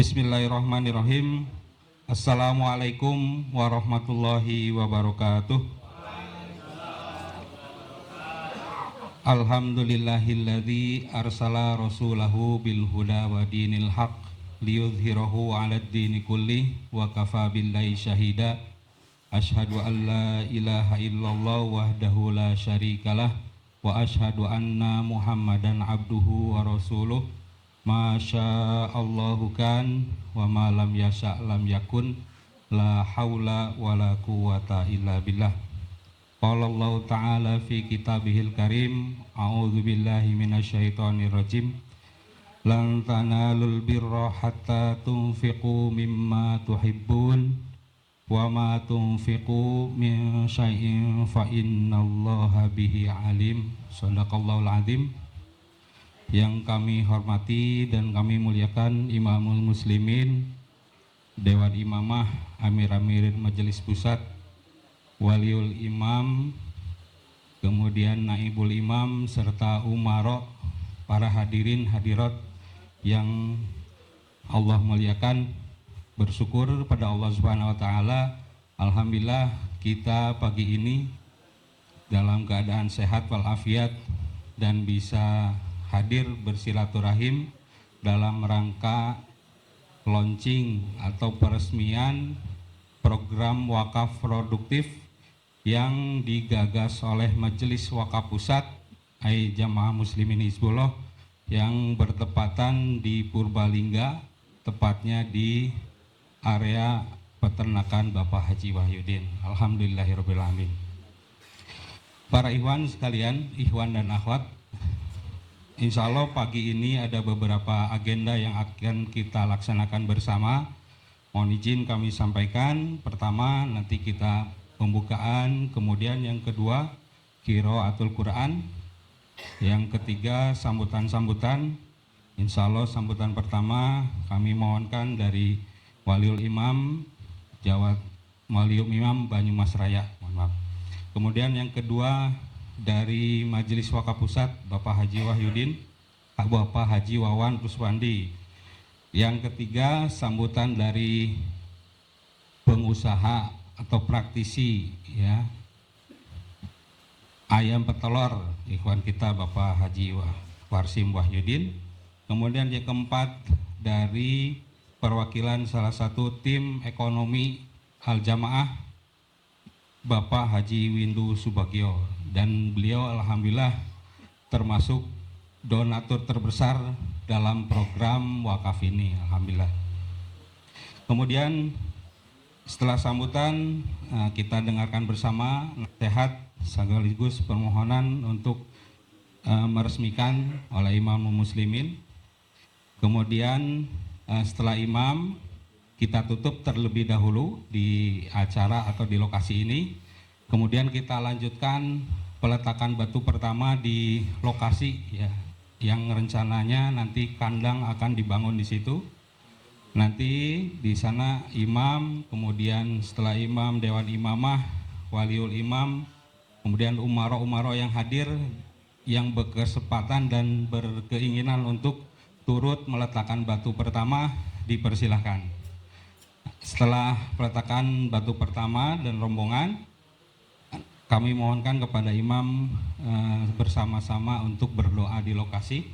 Bismillahirrahmanirrahim. Assalamualaikum warahmatullahi wabarakatuh. Alhamdulillahilladzi arsala rasulahu bil huda wa dinil haq liyudhhirahu 'alad dini kulli wa kafa billahi syahida. Asyhadu an la ilaha illallah wahdahu la syarikalah wa asyhadu anna Muhammadan abduhu wa rasuluh. Masya Allahu kan wa ma lam yasha' lam yakun, la haula wa la quwata illa billah. Qala Allah ta'ala fi kitabihil karim, a'udzu billahi minasyaitonir rajim. Lan tanalul birra hatta tunfiqu mimma tuhibbun wa ma tunfiqu min syai'in fa innallaha bihi alim. Shadaqallahul azim. Yang kami hormati dan kami muliakan Imamul Muslimin, Dewan Imamah, Amir-Amir Majelis Pusat, Waliul Imam, kemudian Naibul Imam, serta Umaro, para hadirin hadirat yang Allah muliakan. Bersyukur pada Allah Subhanahu wa Ta'ala, alhamdulillah kita pagi ini dalam keadaan sehat walafiat dan bisa hadir bersilaturahim dalam rangka launching atau peresmian program wakaf produktif yang digagas oleh Majelis Wakaf Pusat Jamaah Muslimin Hizbullah yang bertepatan di Purbalingga, tepatnya di area peternakan Bapak Haji Wahyudin. Alhamdulillahirabbil alamin. Para ikhwan sekalian, ikhwan dan akhwat, insya Allah pagi ini ada beberapa agenda yang akan kita laksanakan bersama. Mohon izin kami sampaikan. Pertama, nanti kita pembukaan. Kemudian yang kedua, qiraatul Quran. Yang ketiga, sambutan-sambutan. Insya Allah sambutan pertama kami mohonkan dari Waliul Imam Waliul Imam Banyumas Raya. Mohon maaf. Kemudian yang kedua, dari Majelis Wakaf Pusat Bapak Haji Wahyudin, Bapak Haji Wawan Ruswandi. Yang ketiga, sambutan dari pengusaha atau praktisi ya ayam petelur, ikhwan kita Bapak Haji Warsim Wahyudin. Kemudian yang keempat, dari perwakilan salah satu tim ekonomi Al-Jamaah, Bapak Haji Windu Subagio, dan beliau alhamdulillah termasuk donatur terbesar dalam program wakaf ini, alhamdulillah. Kemudian setelah sambutan kita dengarkan bersama nasihat sekaligus permohonan untuk meresmikan oleh Imamul Muslimin. Kemudian setelah imam, kita tutup terlebih dahulu di acara atau di lokasi ini. Kemudian kita lanjutkan peletakan batu pertama di lokasi ya, yang rencananya nanti kandang akan dibangun di situ. Nanti di sana imam, kemudian setelah imam Dewan Imamah, Waliul Imam, kemudian umaro yang hadir yang berkesempatan dan berkeinginan untuk turut meletakkan batu pertama dipersilahkan. Setelah peletakan batu pertama dan rombongan, kami mohonkan kepada imam bersama-sama untuk berdoa di lokasi.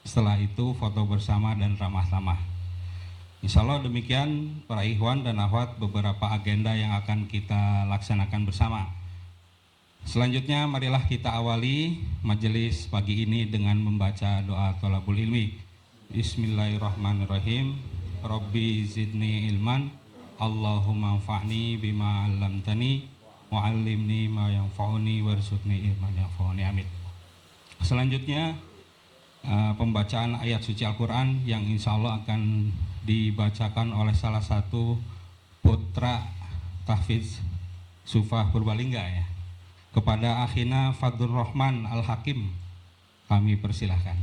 Setelah itu foto bersama dan ramah tamah. Insya Allah demikian para ikhwan dan akhwat beberapa agenda yang akan kita laksanakan bersama. Selanjutnya marilah kita awali majelis pagi ini dengan membaca doa thalabul ilmi. Bismillahirrahmanirrahim. Rabbi zidni ilman, Allahumma anfa'ni bima 'allamtani wa 'allimni ma yanfa'uni warzuqni ilman yanfa'uni, amin. Selanjutnya pembacaan ayat suci Al-Quran yang insya Allah akan dibacakan oleh salah satu putra tahfiz Sufah Purbalingga ya, kepada akhina Fadlur Rahman Al-Hakim, kami persilahkan.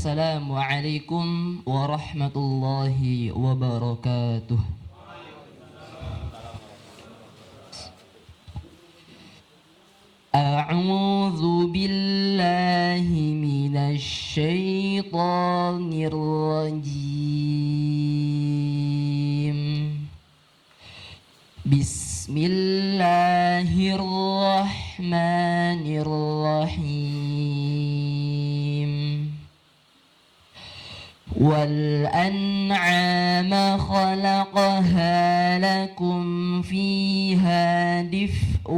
Wassalamualaikum warahmatullahi wabarakatuh. A'udzu billahi minasy syaithanir rajim. Bismillahirrahmanirrahim. Wal an'ama khalaqaha lakum fiha dif'un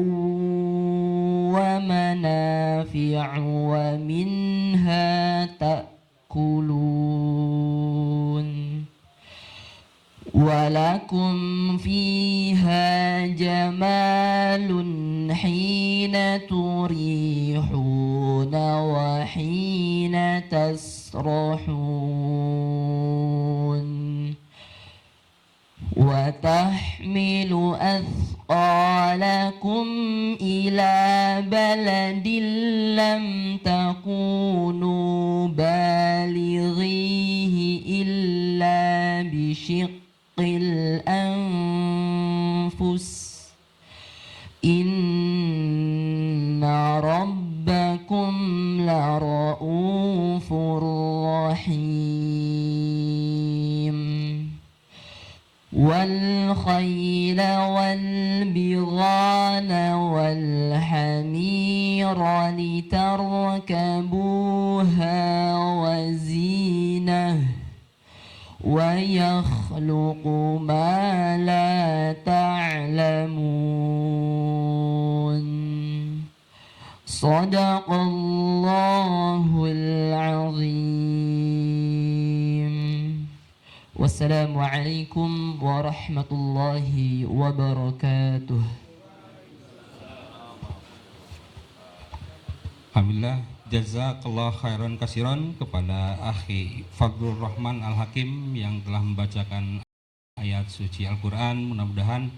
wa manafi'u wa minha ta'kulun walakum fiha jamalun hina turihuna wa hina tasrahun wa tahmilu athqalakum ila baladin lam takunu balighihi illa bisyiqqil anfus inna rabbakum lara'ufur rahim. Wal khayla wal bighana wal hamira litarkabuha wa zinah wa yakhluqu ma la ta'lamun. Shadaqallahul azim. Wassalamualaikum warahmatullahi wabarakatuh. Alhamdulillah, jazakallah khairan kasiran kepada Akhi Fadlur Rahman Al-Hakim yang telah membacakan ayat suci Al-Quran. Mudah-mudahan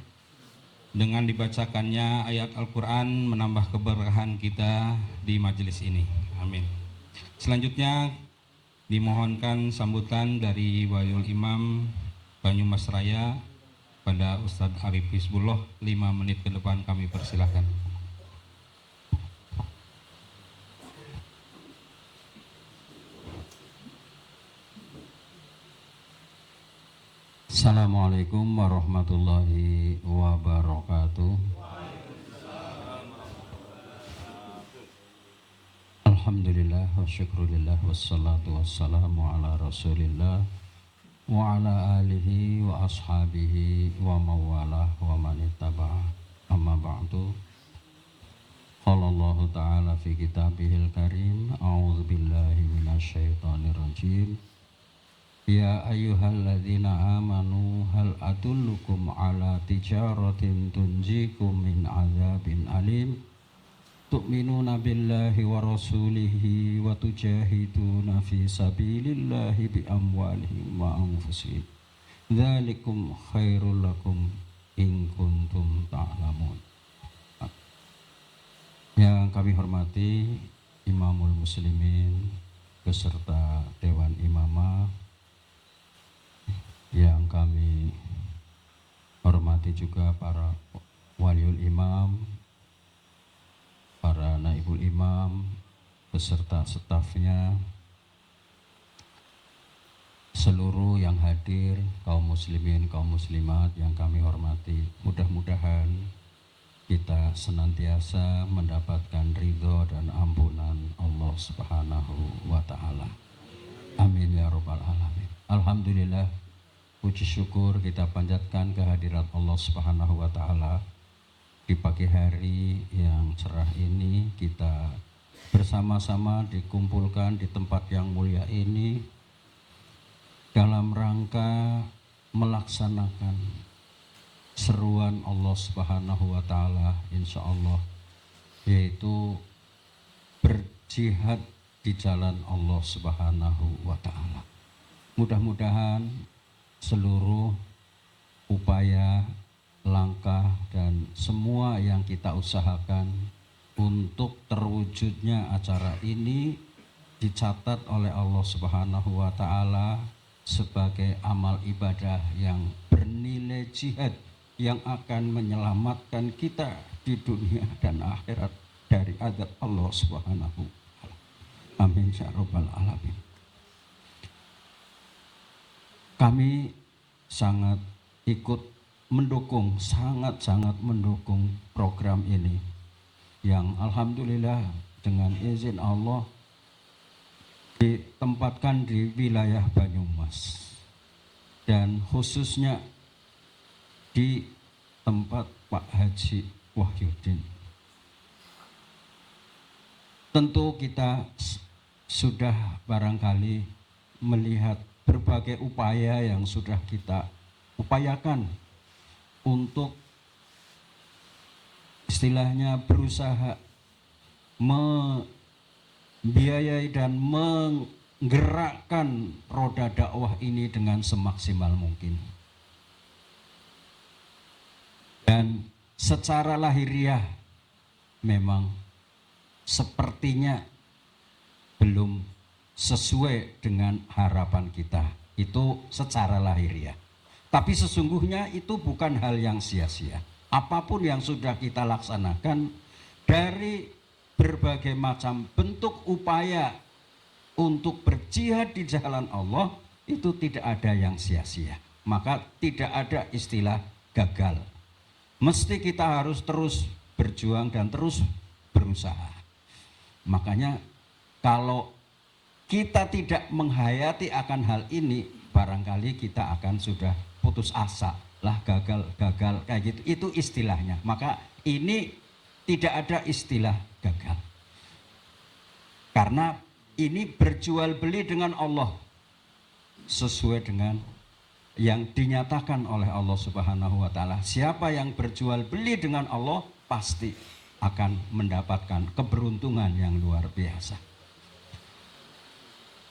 dengan dibacakannya ayat Al-Quran menambah keberkahan kita di majelis ini. Amin. Selanjutnya dimohonkan sambutan dari Waliul Imam Banyumas Raya pada Ustadz Arif Hizbullah. 5 menit ke depan kami persilahkan. Assalamualaikum warahmatullahi wabarakatuh. Alhamdulillah wa syukurillah wassalatu wassalamu ala rasulillah wa ala alihi wa ashabihi wa mawalah wa manittaba'a amma ba'du. Qala Allah ta'ala fi kitabihil karim, a'udzu billahi minasyaitonir rajim. Ya ayyuhalladzina amanu hal adullukum ala tijaratin tunjikum min azabin alim tu'minuna billahi wa rasulihi wa tujahiduna fi sabilillahi bi amwalihim wa anfusihim dzalikum khairul lakum in kuntum ta'lamun. Yang kami hormati Imamul Muslimin beserta Dewan Imamah, yang kami hormati juga para waliul imam, para naibul imam, beserta stafnya, seluruh yang hadir, kaum muslimin, kaum muslimat yang kami hormati. Mudah-mudahan kita senantiasa mendapatkan ridho dan ampunan Allah Subhanahu wa Ta'ala. Amin ya Rabbal Alamin. Alhamdulillah, puji syukur kita panjatkan kehadirat Allah Subhanahu wa Ta'ala. Di pagi hari yang cerah ini kita bersama-sama dikumpulkan di tempat yang mulia ini dalam rangka melaksanakan seruan Allah Subhanahu wa Ta'ala, insya Allah, yaitu berjihad di jalan Allah Subhanahu wa Ta'ala. Mudah-mudahan seluruh upaya, langkah, dan semua yang kita usahakan untuk terwujudnya acara ini dicatat oleh Allah Subhanahu wa taala sebagai amal ibadah yang bernilai jihad yang akan menyelamatkan kita di dunia dan akhirat dari azab Allah Subhanahu wa taala. Amin ya rabbal alamin. Kami sangat ikut mendukung, sangat-sangat mendukung program ini yang alhamdulillah dengan izin Allah ditempatkan di wilayah Banyumas dan khususnya di tempat Pak Haji Wahyudin. Tentu kita sudah barangkali melihat berbagai upaya yang sudah kita upayakan untuk istilahnya berusaha membiayai dan menggerakkan roda dakwah ini dengan semaksimal mungkin. Dan secara lahiriah memang sepertinya belum sesuai dengan harapan kita. Itu secara lahiriah. Tapi sesungguhnya itu bukan hal yang sia-sia. Apapun yang sudah kita laksanakan dari berbagai macam bentuk upaya untuk berjihad di jalan Allah, itu tidak ada yang sia-sia. Maka tidak ada istilah gagal. Mesti kita harus terus berjuang dan terus berusaha. Makanya kalau kita tidak menghayati akan hal ini, barangkali kita akan sudah putus asa lah, gagal kayak gitu, itu istilahnya. Maka ini tidak ada istilah gagal, karena ini berjual beli dengan Allah sesuai dengan yang dinyatakan oleh Allah Subhanahu wa taala. Siapa yang berjual beli dengan Allah pasti akan mendapatkan keberuntungan yang luar biasa.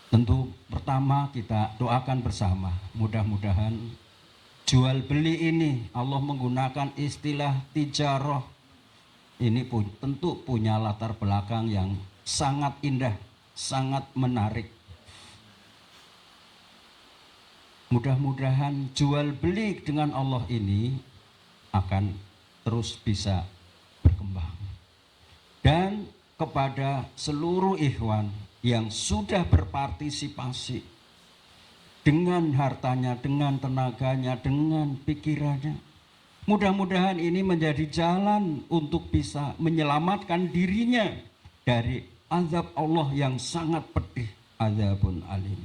Tentu pertama kita doakan bersama, mudah-mudahan jual beli ini Allah menggunakan istilah tijarah ini pun tentu punya latar belakang yang sangat indah, sangat menarik. Mudah-mudahan jual beli dengan Allah ini akan terus bisa berkembang. Dan kepada seluruh ikhwan yang sudah berpartisipasi dengan hartanya, dengan tenaganya, dengan pikirannya, mudah-mudahan ini menjadi jalan untuk bisa menyelamatkan dirinya dari azab Allah yang sangat pedih, azabun alim.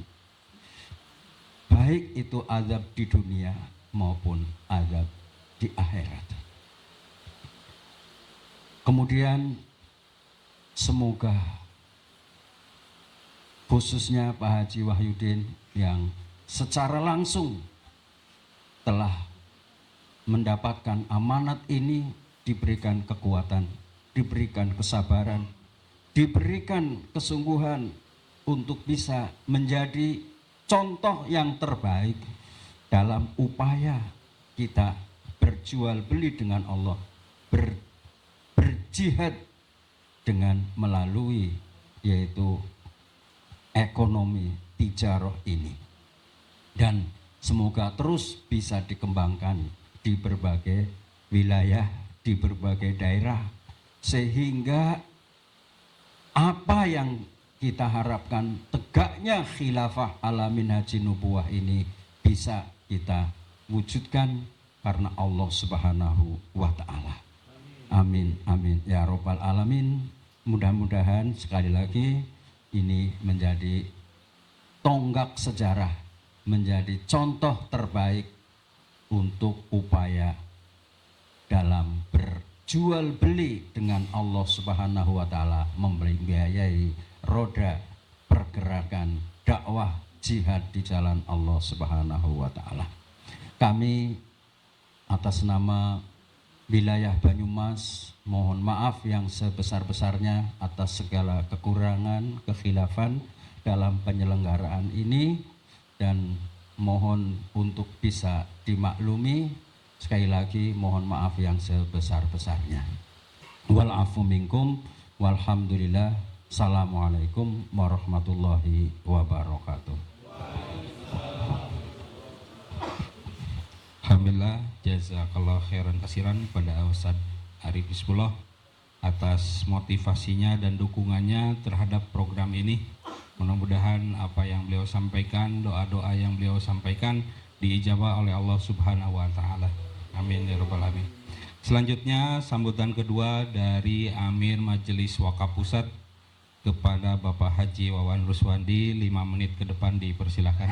Baik itu azab di dunia maupun azab di akhirat. Kemudian semoga khususnya Pak Haji Wahyudin yang secara langsung telah mendapatkan amanat ini, diberikan kekuatan, diberikan kesabaran, diberikan kesungguhan untuk bisa menjadi contoh yang terbaik dalam upaya kita berjual beli dengan Allah, berjihad dengan melalui yaitu ekonomi tijarah ini. Dan semoga terus bisa dikembangkan di berbagai wilayah, di berbagai daerah, sehingga apa yang kita harapkan tegaknya khilafah ala minhajin nubuwah ini bisa kita wujudkan karena Allah Subhanahu wa taala. Amin amin ya rabbal alamin. Mudah-mudahan sekali lagi ini menjadi tonggak sejarah, menjadi contoh terbaik untuk upaya dalam berjual beli dengan Allah Subhanahu wa taala, membiayai roda pergerakan dakwah jihad di jalan Allah Subhanahu wa taala. Kami atas nama wilayah Banyumas mohon maaf yang sebesar-besarnya atas segala kekurangan, kekhilafan dalam penyelenggaraan ini, dan mohon untuk bisa dimaklumi. Sekali lagi mohon maaf yang sebesar-besarnya. Wal afu minkum walhamdulillah Assalamualaikum warahmatullahi wabarakatuh. Alhamdulillah, jazakallah khairan kasiran pada Ustaz Arif Hizbullah atas motivasinya dan dukungannya terhadap program ini. Mudah-mudahan apa yang beliau sampaikan, doa-doa yang beliau sampaikan diijabah oleh Allah Subhanahu wa taala. Amin ya rabbal alamin. Selanjutnya sambutan kedua dari Amir Majelis Wakaf Pusat kepada Bapak Haji Wawan Ruswandi, 5 menit ke depan dipersilakan.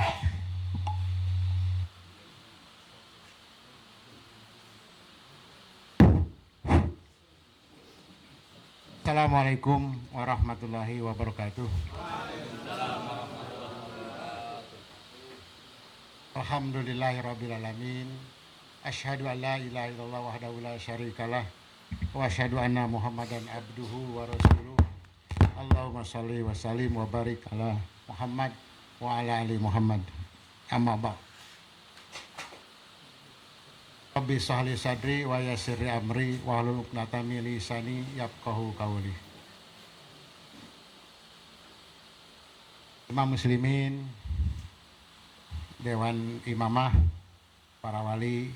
Assalamualaikum warahmatullahi wabarakatuh. Alhamdulillahirrabbilalamin. Asyhadu an la ilaha illallah wahdahu la syarikalah wa asyhadu anna Muhammadan abduhu wa rasuluh. Allahumma shalli wa sallim wa barik ala Muhammad wa ala ali Muhammad. Amma ba'd. Rabbi sahli sadri wa yassirli amri wa hlul 'uqdatam min lisani yafqahu qawli. Imam muslimin, Dewan Imamah, para wali,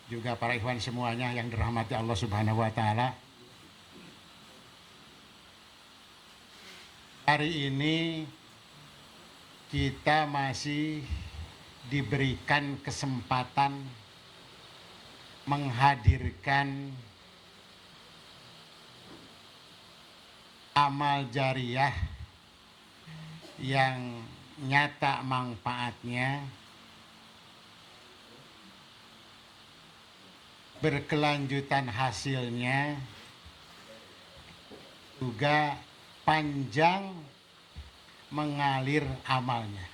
juga para ikhwan semuanya yang dirahmati Allah Subhanahu wa taala. Hari ini kita masih diberikan kesempatan menghadirkan amal jariah yang nyata manfaatnya, berkelanjutan hasilnya, juga panjang mengalir amalnya.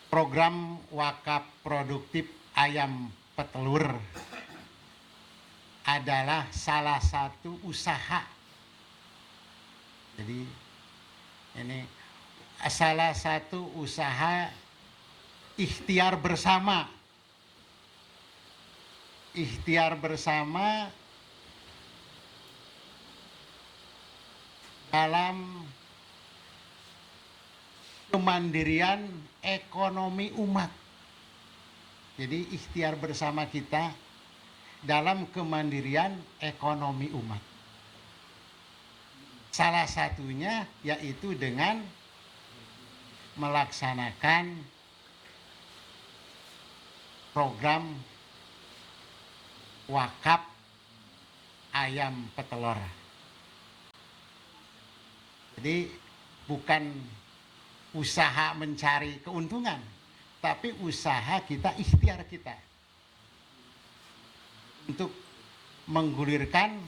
Program wakaf produktif ayam petelur adalah salah satu usaha. Jadi ini salah satu usaha ikhtiar bersama. Ikhtiar bersama dalam kemandirian ekonomi umat. Jadi ikhtiar bersama kita dalam kemandirian ekonomi umat. Salah satunya yaitu dengan melaksanakan program wakaf ayam petelur. Jadi bukan usaha mencari keuntungan, tapi usaha kita, ikhtiar kita untuk menggulirkan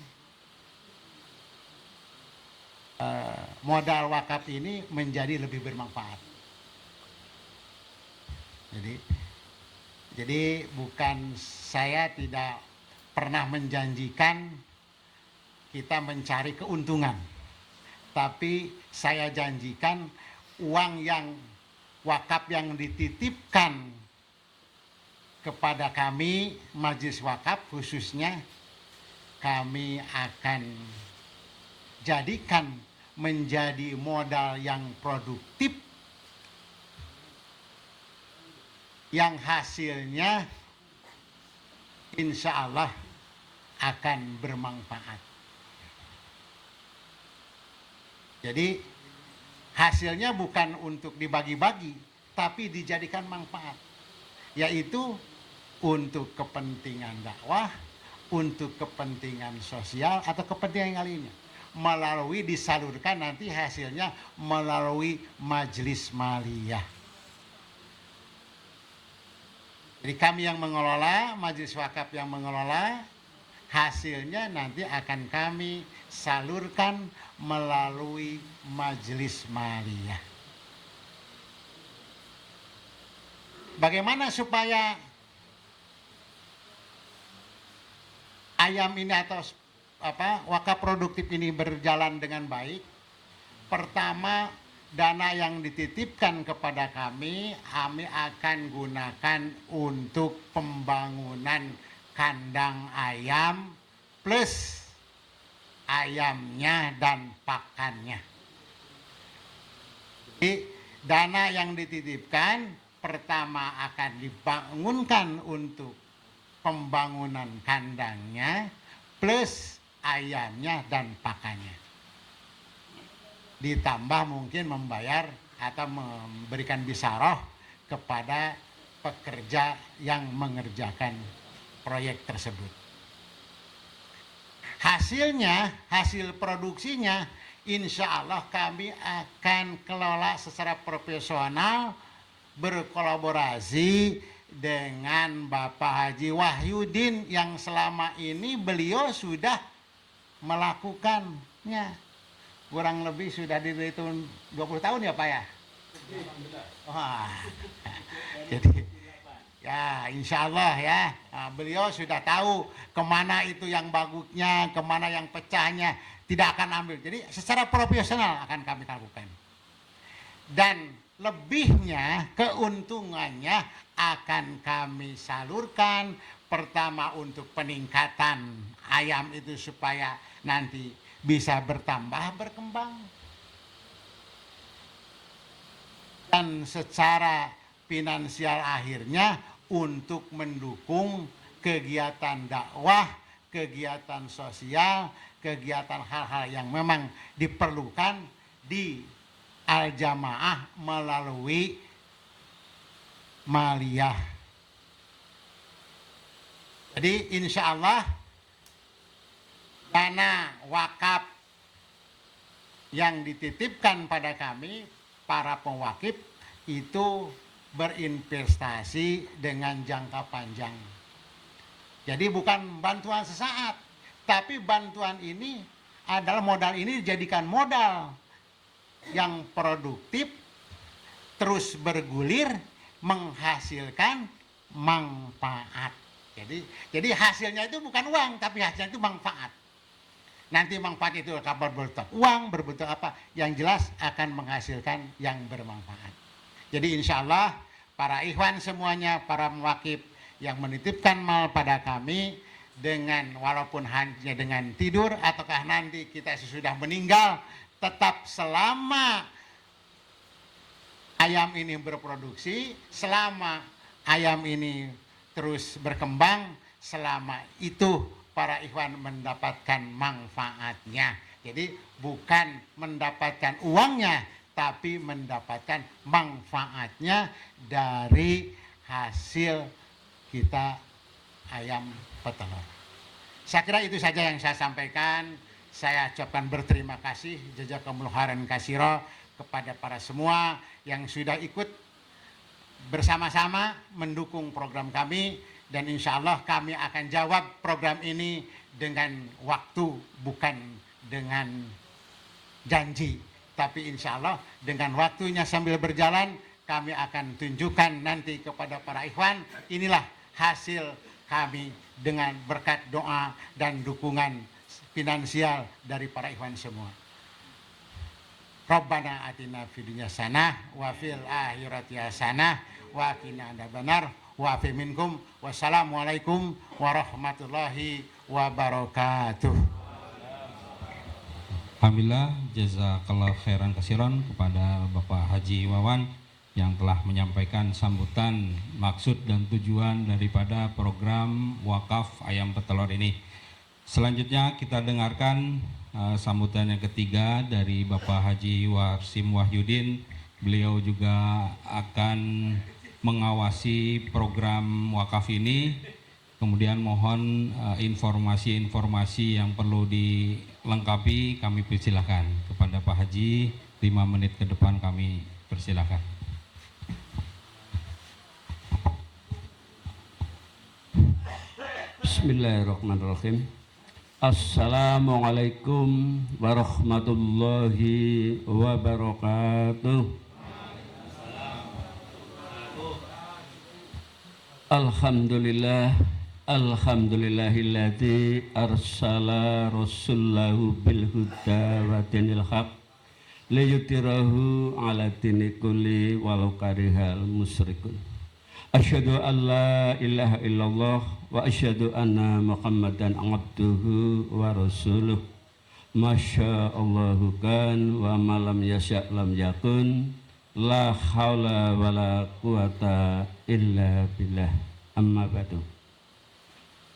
modal wakaf ini menjadi lebih bermanfaat. Jadi bukan, saya tidak pernah menjanjikan kita mencari keuntungan, tapi saya janjikan uang yang wakaf yang dititipkan kepada kami Majelis Wakaf khususnya, kami akan jadikan menjadi modal yang produktif yang hasilnya insya Allah akan bermanfaat. Jadi hasilnya bukan untuk dibagi-bagi, tapi dijadikan manfaat, yaitu untuk kepentingan dakwah, untuk kepentingan sosial, atau kepentingan yang lainnya, melalui disalurkan nanti hasilnya melalui majelis maliyah. Jadi kami yang mengelola, majelis wakaf yang mengelola, hasilnya nanti akan kami salurkan melalui majelis maliyah. Bagaimana supaya ayam ini atau wakaf produktif ini berjalan dengan baik? Pertama, dana yang dititipkan kepada kami akan gunakan untuk pembangunan kandang ayam plus ayamnya dan pakannya. Jadi dana yang dititipkan pertama akan dibangunkan untuk pembangunan kandangnya plus ayamnya dan pakannya. Ditambah mungkin membayar atau memberikan bisaroh kepada pekerja yang mengerjakan proyek tersebut. Hasilnya, hasil produksinya, insya Allah kami akan kelola secara profesional berkolaborasi dengan Bapak Haji Wahyudin yang selama ini beliau sudah melakukannya. Kurang lebih sudah dihitung 20 tahun ya Pak ya? Wah, jadi ya insya Allah ya, beliau sudah tahu kemana itu yang bagusnya, kemana yang pecahnya, tidak akan ambil. Jadi secara profesional akan kami lakukan. Dan lebihnya, keuntungannya akan kami salurkan. Pertama untuk peningkatan ayam itu supaya nanti bisa bertambah, berkembang. Dan secara finansial akhirnya untuk mendukung kegiatan dakwah, kegiatan sosial, kegiatan hal-hal yang memang diperlukan di Al-Jamaah melalui maliyah. Jadi insya Allah dana wakaf yang dititipkan pada kami para pewakif itu berinvestasi dengan jangka panjang. Jadi bukan bantuan sesaat, tapi bantuan ini adalah modal ini dijadikan modal yang produktif, terus bergulir, menghasilkan manfaat. Jadi hasilnya itu bukan uang, tapi hasilnya itu manfaat. Nanti manfaat itu akan berbentuk uang, berbentuk apa? Yang jelas akan menghasilkan yang bermanfaat. Jadi insya Allah para ikhwan semuanya, para mewakif yang menitipkan mal pada kami dengan walaupun hanya dengan tidur ataukah nanti kita sesudah meninggal, tetap selama ayam ini berproduksi, selama ayam ini terus berkembang, selama itu para ikhwan mendapatkan manfaatnya. Jadi bukan mendapatkan uangnya, tapi mendapatkan manfaatnya dari hasil kita ayam petelur. Saya kira itu saja yang saya sampaikan. Saya ucapkan berterima kasih jazakumullah khairan katsira kepada para semua yang sudah ikut bersama-sama mendukung program kami, dan insya Allah kami akan jawab program ini dengan waktu, bukan dengan janji, tapi insya Allah dengan waktunya sambil berjalan kami akan tunjukkan nanti kepada para ikhwan, inilah hasil kami dengan berkat doa dan dukungan finansial dari para ikhwan semua. Rabbana atina fid dunya hasanah wa fil akhirati hasanah wa qina adzabannar wa afi minkum. Wassalamualaikum warahmatullahi wabarakatuh. Alhamdulillah, jazakallah khairan katsiran kepada Bapak Haji Wawan yang telah menyampaikan sambutan, maksud dan tujuan daripada program wakaf ayam petelur ini. Selanjutnya kita dengarkan sambutan yang ketiga dari Bapak Haji Warsim Wahyudin. Beliau juga akan mengawasi program wakaf ini. Kemudian mohon informasi-informasi yang perlu dilengkapi kami persilahkan kepada Pak Haji. 5 menit ke depan kami persilahkan. Bismillahirrahmanirrahim. Assalamualaikum warahmatullahi wabarakatuh. Alhamdulillah, alhamdulillahilladzi arsala rasulahu bil huda wa dinil haq liyutirahu ala dini kulli walau karihal musyrikun. Asyhadu an la ilaha illallah wa asyhadu anna Muhammadan abduhu wa rasuluh. Masya Allahu kan wa malam yasya' lam yakun. La haula wa la quwata illa billah. Amma ba'du.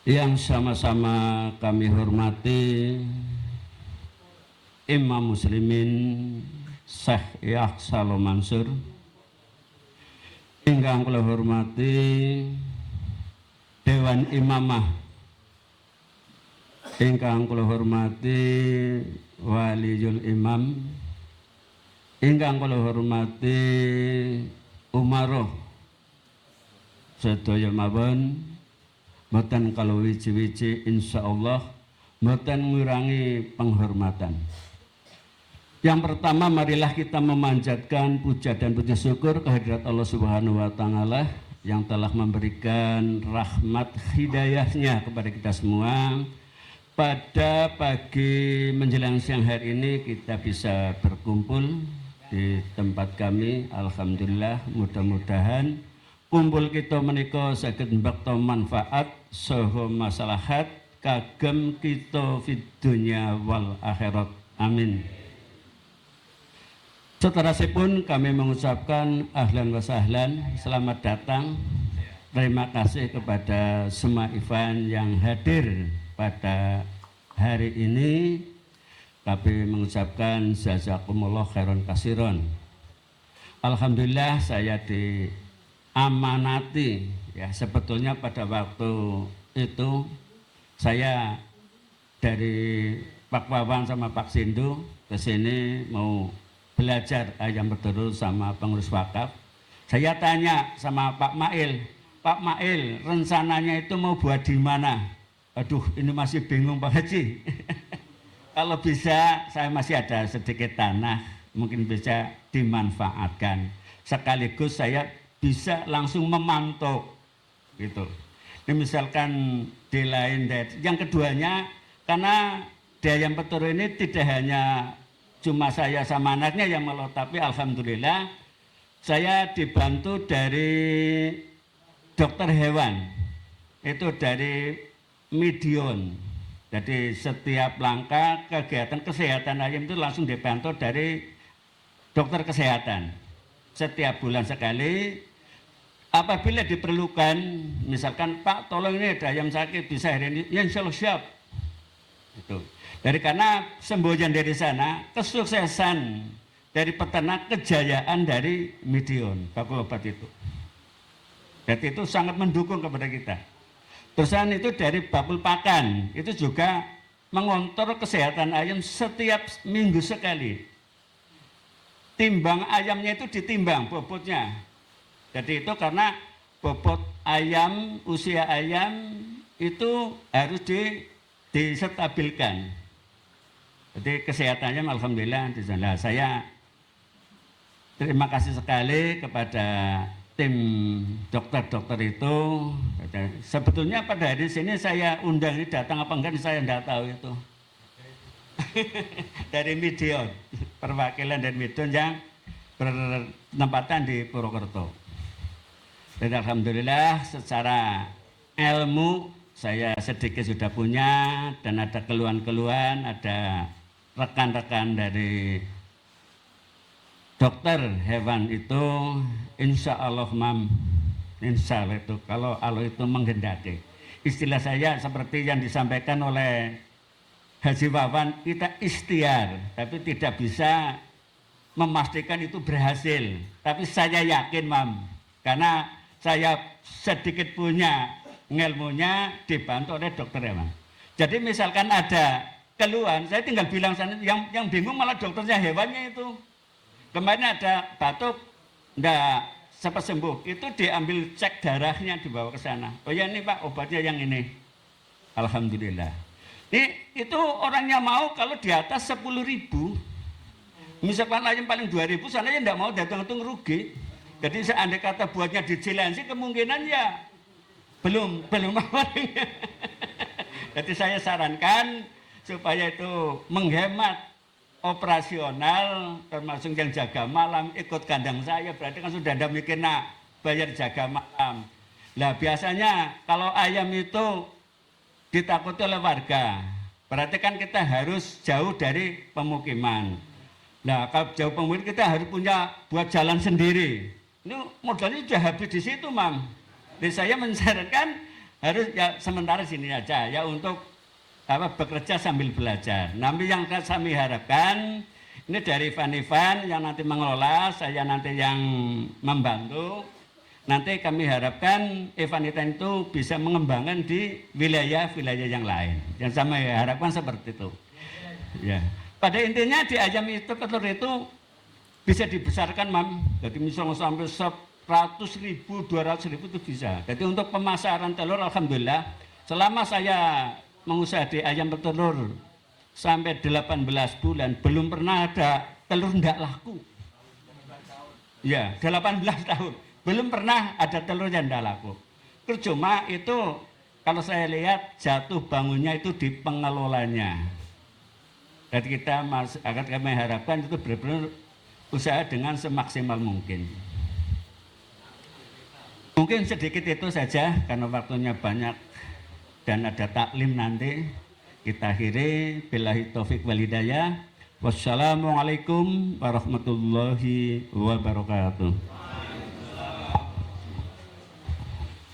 Yang sama-sama kami hormati Imam Muslimin Syekh Yahya Mansur, ingkang kula hormati Dewan Imamah, ingkang kula hormati Waliyul Imam, ingkang kula hormati Umaroh sedaya mawon, mboten kalau wiji-wiji insyaallah mboten ngurangi penghormatan. Yang pertama, marilah kita memanjatkan puja dan puji syukur kehadirat Allah Subhanahu wa taala yang telah memberikan rahmat hidayahnya kepada kita semua. Pada pagi menjelang siang hari ini kita bisa berkumpul di tempat kami. Alhamdulillah, mudah-mudahan kumpul kita menika saged mbekta manfaat saha maslahat kagem kita fid dunya wal akhirat. Amin. Seterusipun kami mengucapkan ahlan wa sahlan, selamat datang. Terima kasih kepada semua event yang hadir pada hari ini. Kami mengucapkan jazakumullah khairan kasiron. Alhamdulillah saya diamanati, ya sebetulnya pada waktu itu saya dari Pak Wawan sama Pak Sindu ke sini mau belajar ayam berterus sama pengurus wakaf. Saya tanya sama Pak Mail, Pak Mail rencananya itu mau buat di mana? Aduh, ini masih bingung Pak Haji. Kalau bisa saya masih ada sedikit tanah, mungkin bisa dimanfaatkan. Sekaligus saya bisa langsung memantau gitu. Ini misalkan di lain dari yang keduanya, karena di ayam berterus ini tidak hanya cuma saya sama anaknya yang melot, tapi alhamdulillah saya dibantu dari dokter hewan, itu dari Medion. Jadi setiap langkah kegiatan kesehatan ayam itu langsung dibantu dari dokter kesehatan. Setiap bulan sekali, apabila diperlukan, misalkan Pak tolong ini ada ayam sakit bisa hari ini, ya insya Allah siap. Itu. Dari karena semboyan dari sana, kesuksesan dari peternak, kejayaan dari Medion, bakul obat itu. Jadi itu sangat mendukung kepada kita. Terusan itu dari bakul pakan, itu juga mengontrol kesehatan ayam setiap minggu sekali. Timbang ayamnya itu ditimbang bobotnya. Jadi itu karena bobot ayam, usia ayam itu harus disetabilkan. Jadi kesehatannya alhamdulillah di sana. Saya terima kasih sekali kepada tim dokter-dokter itu. Sebetulnya pada hari sini saya undang ini datang apa enggak saya tidak tahu itu. Dari Medion, perwakilan dari Medion yang bertempatan di Purwokerto. Dan alhamdulillah secara ilmu saya sedikit sudah punya, dan ada keluhan-keluhan, ada rekan-rekan dari dokter hewan itu, insya Allah insya Allah itu kalau Allah itu menghendaki. Istilah saya seperti yang disampaikan oleh Haji Wawan, kita ikhtiar, tapi tidak bisa memastikan itu berhasil. Tapi saya yakin karena saya sedikit punya ilmunya dibantu oleh dokter hewan. Jadi misalkan ada keluhan, saya tinggal bilang sana, yang bingung malah dokternya hewannya itu. Kemarin ada batuk, enggak sempat sembuh, itu diambil cek darahnya dibawa ke sana. Oh ya ini Pak obatnya yang ini. Alhamdulillah. Itu orangnya mau kalau di atas 10.000. Misalkan ayam paling 2.000, sananya enggak mau datang rugi. Jadi seandainya kata buatnya di Cilensi kemungkinan ya belum awalnya. Jadi saya sarankan supaya itu menghemat operasional, termasuk yang jaga malam ikut kandang saya, berarti kan sudah ada mikir bayar jaga malam. Nah biasanya kalau ayam itu ditakuti oleh warga, berarti kan kita harus jauh dari pemukiman. Nah kalau jauh pemukiman kita harus punya buat jalan sendiri. Ini modalnya sudah habis di situ, Mam. Jadi saya menyarankan harus ya sementara sini aja ya untuk bekerja sambil belajar. Nanti yang kami harapkan ini dari event-event yang nanti mengelola, saya nanti yang membantu. Nanti kami harapkan event-event itu bisa mengembangkan di wilayah-wilayah yang lain. Yang kami harapkan seperti itu. Ya. Pada intinya di ayam itu telur itu bisa dibesarkan, Mam. Jadi misalnya sampai 100.000, 200.000 itu bisa. Jadi untuk pemasaran telur, alhamdulillah, selama saya mengusaha di ayam petelur sampai 18 bulan, belum pernah ada telur tidak laku. Ya, 18 tahun. Belum pernah ada telur yang tidak laku. Cuma itu kalau saya lihat jatuh bangunnya itu di pengelolanya. Dan kita akan kami harapkan itu benar-benar usaha dengan semaksimal mungkin. Mungkin sedikit itu saja karena waktunya banyak dan ada taklim nanti. Kita akhiri billahi taufik wal hidayah. Wassalamualaikum warahmatullahi wabarakatuh.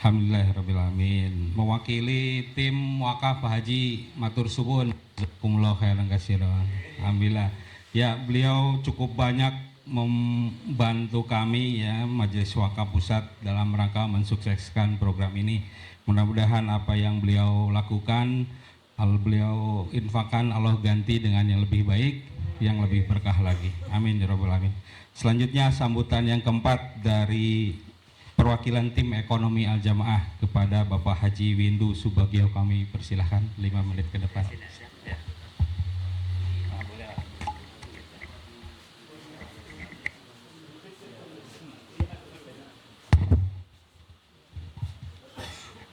Alhamdulillahirrabbilalamin. Mewakili tim wakaf haji matur suwun, jazakumullah khairan katsiran. Alhamdulillah. Ya, beliau cukup banyak membantu kami ya Majelis Wakaf Pusat dalam rangka mensukseskan program ini. Mudah-mudahan apa yang beliau lakukan, beliau infakkan, Allah ganti dengan yang lebih baik, yang lebih berkah lagi. Amin ya rabbal alamin. Selanjutnya sambutan yang keempat dari perwakilan tim ekonomi Al-Jamaah kepada Bapak Haji Windu Subagio, kami persilahkan 5 menit ke depan.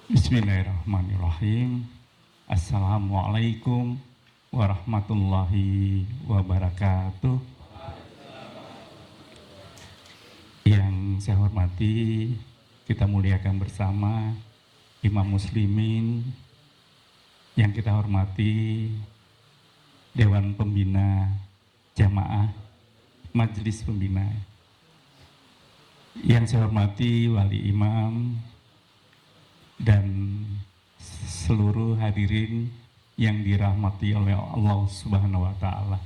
Bismillahirrahmanirrahim. Assalamualaikum warahmatullahi wabarakatuh. Yang saya hormati, kita muliakan bersama Imam Muslimin, yang kita hormati Dewan Pembina Jamaah, Majelis Pembina, yang saya hormati Wali Imam, dan seluruh hadirin yang dirahmati oleh Allah Subhanahu wa Ta'ala.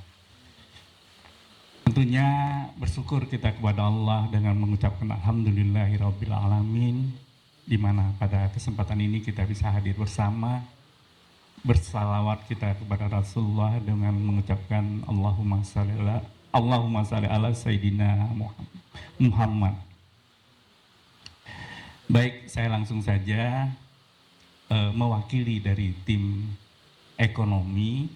Tentunya bersyukur kita kepada Allah dengan mengucapkan alhamdulillahirabbil alamin, di mana pada kesempatan ini kita bisa hadir bersama, bersalawat kita kepada Rasulullah dengan mengucapkan Allahumma shalli ala sayyidina Muhammad. Baik, saya langsung saja mewakili dari tim ekonomi.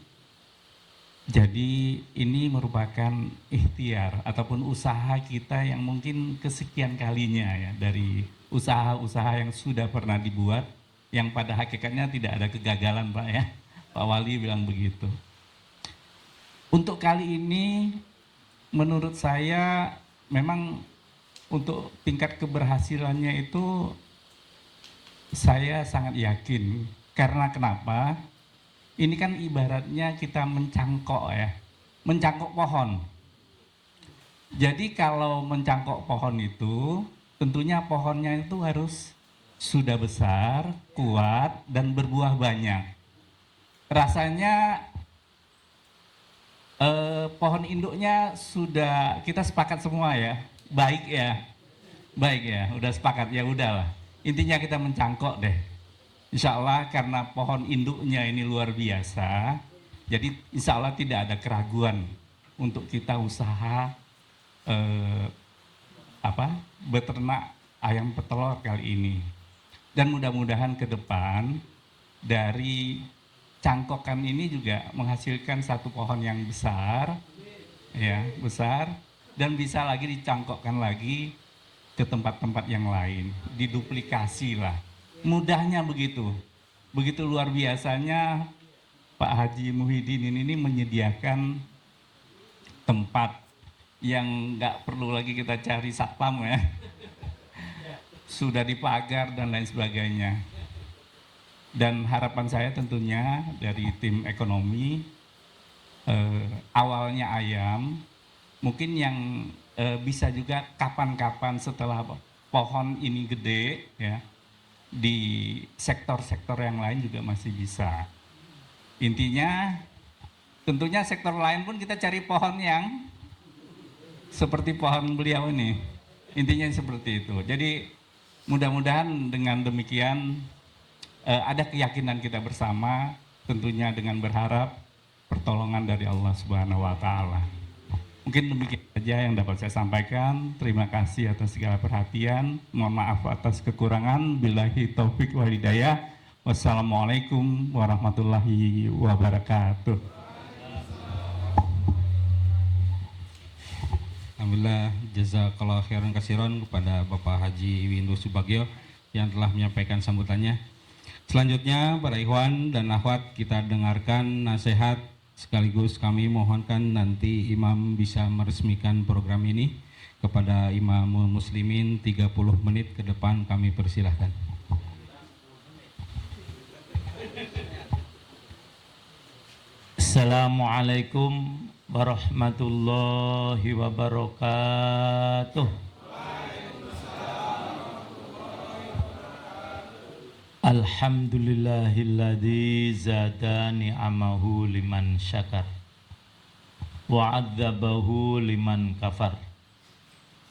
Jadi ini merupakan ikhtiar ataupun usaha kita yang mungkin kesekian kalinya ya, dari usaha-usaha yang sudah pernah dibuat, yang pada hakikatnya tidak ada kegagalan, Pak ya. Pak Wali bilang begitu. Untuk kali ini menurut saya memang untuk tingkat keberhasilannya itu saya sangat yakin. Karena kenapa? Ini kan ibaratnya kita mencangkok ya, mencangkok pohon. Jadi kalau mencangkok pohon itu, tentunya pohonnya itu harus sudah besar, kuat, dan berbuah banyak. Rasanya pohon induknya sudah kita sepakat semua ya. Baik ya, udah sepakat ya, udahlah. Intinya kita mencangkok deh. Insya Allah karena pohon induknya ini luar biasa, jadi insya Allah tidak ada keraguan untuk kita usaha beternak ayam petelur kali ini. Dan mudah-mudahan ke depan dari cangkokan ini juga menghasilkan satu pohon yang besar, ya besar. Dan bisa lagi dicangkokkan lagi ke tempat-tempat yang lain, diduplikasi lah. Mudahnya begitu luar biasanya Pak Haji Muhyiddin ini menyediakan tempat yang nggak perlu lagi kita cari satpam ya. sudah dipagar dan lain sebagainya. Dan harapan saya tentunya dari tim ekonomi, awalnya ayam, mungkin yang bisa juga kapan-kapan setelah pohon ini gede ya, di sektor-sektor yang lain juga masih bisa. Intinya tentunya sektor lain pun kita cari pohon yang seperti pohon beliau ini. Intinya seperti itu. Jadi mudah-mudahan dengan demikian ada keyakinan kita bersama, tentunya dengan berharap pertolongan dari Allah Subhanahu wa Ta'ala. Mungkin demikian saja yang dapat saya sampaikan. Terima kasih atas segala perhatian. Mohon maaf atas kekurangan. Billahi taufik wal hidayah. Wassalamualaikum warahmatullahi wabarakatuh. Alhamdulillah, jazakallah khairan kasiron kepada Bapak Haji Windu Subagio yang telah menyampaikan sambutannya. Selanjutnya para ikhwan dan akhwat, kita dengarkan nasihat sekaligus kami mohonkan nanti imam bisa meresmikan program ini. Kepada Imamul Muslimin 30 menit ke depan kami persilahkan. Assalamualaikum warahmatullahi wabarakatuh. Alhamdulillahilladzi zada ni'amahu liman syakar wa 'adzabahu liman kafar.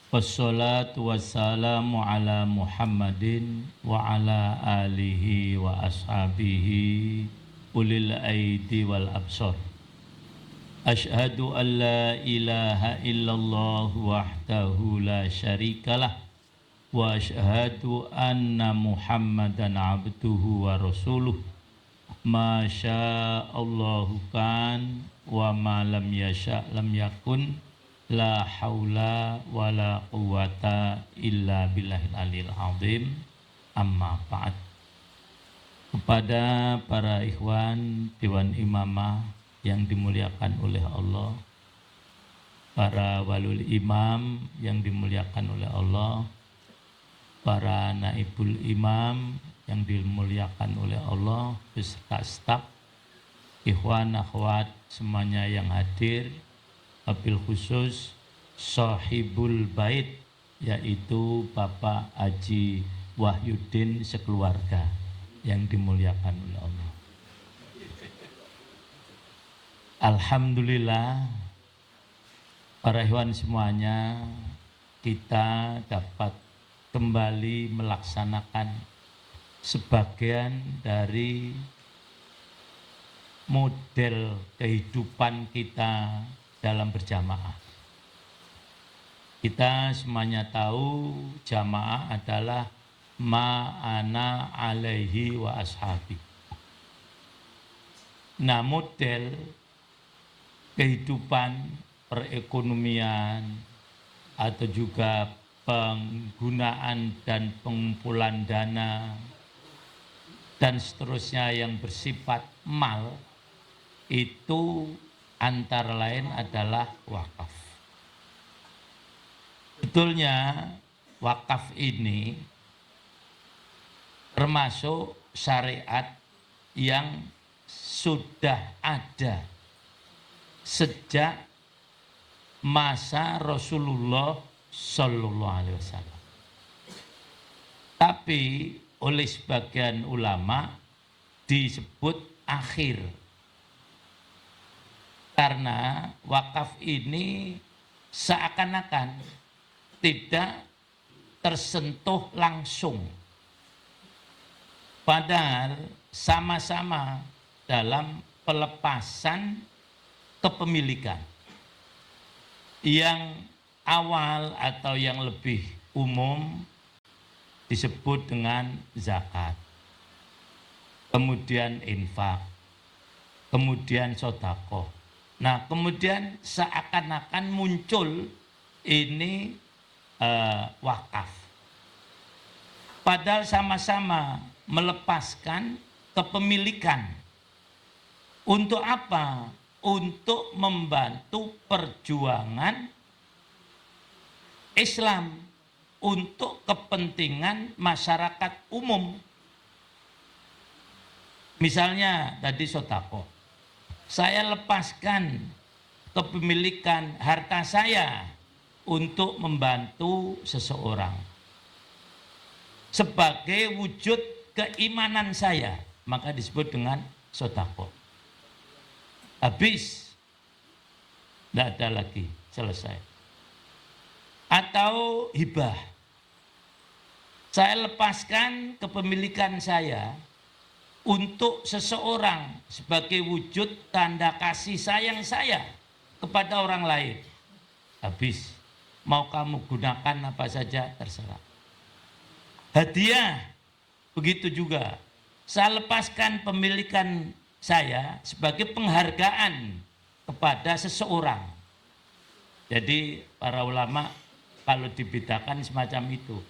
Wassalatu wassalamu ala Muhammadin wa ala alihi wa ashabihi ulil aidi wal absar. Ashhadu an la ilaha illallah wahdahu la syarikalah wa ashhadu anna Muhammadan abduhu wa rasuluh. Ma sya'allahu kan wa ma lam yasha' lam yakun. La haula wa la quwata illa billahil aliyil azim. Amma ba'd. Kepada para ikhwan Dewan Imamah yang dimuliakan oleh Allah, para walul imam yang dimuliakan oleh Allah, para naibul imam yang dimuliakan oleh Allah, beserta staf, ikhwan akhwat semuanya yang hadir, wabil khusus sahibul bait yaitu Bapak Haji Wahyudin sekeluarga yang dimuliakan oleh Allah. Alhamdulillah para ikhwan semuanya, kita dapat kembali melaksanakan sebagian dari model kehidupan kita dalam berjamaah. Kita semuanya tahu jamaah adalah ma'ana alaihi wa ashabi. Nah, model kehidupan perekonomian atau juga penggunaan dan pengumpulan dana dan seterusnya yang bersifat mal itu antara lain adalah wakaf. Betulnya wakaf ini termasuk syariat yang sudah ada sejak masa Rasulullah Sallallahu Alaihi Wasallam. Tapi oleh sebagian ulama disebut akhir, karena wakaf ini seakan-akan tidak tersentuh langsung, padahal sama-sama dalam pelepasan kepemilikan yang awal atau yang lebih umum disebut dengan zakat, kemudian infak, kemudian sedekah. Nah, kemudian seakan-akan muncul ini wakaf, padahal sama-sama melepaskan kepemilikan. Untuk apa? Untuk membantu perjuangan Islam untuk kepentingan masyarakat umum. Misalnya tadi sodako, saya lepaskan kepemilikan harta saya untuk membantu seseorang sebagai wujud keimanan saya, maka disebut dengan sodako. Habis, tidak ada lagi, selesai. Atau hibah, saya lepaskan kepemilikan saya untuk seseorang sebagai wujud tanda kasih sayang saya kepada orang lain. Habis, mau kamu gunakan apa saja terserah. Hadiah, begitu juga. Saya lepaskan pemilikan saya sebagai penghargaan kepada seseorang. Jadi para ulama kalau dibedakan semacam itu.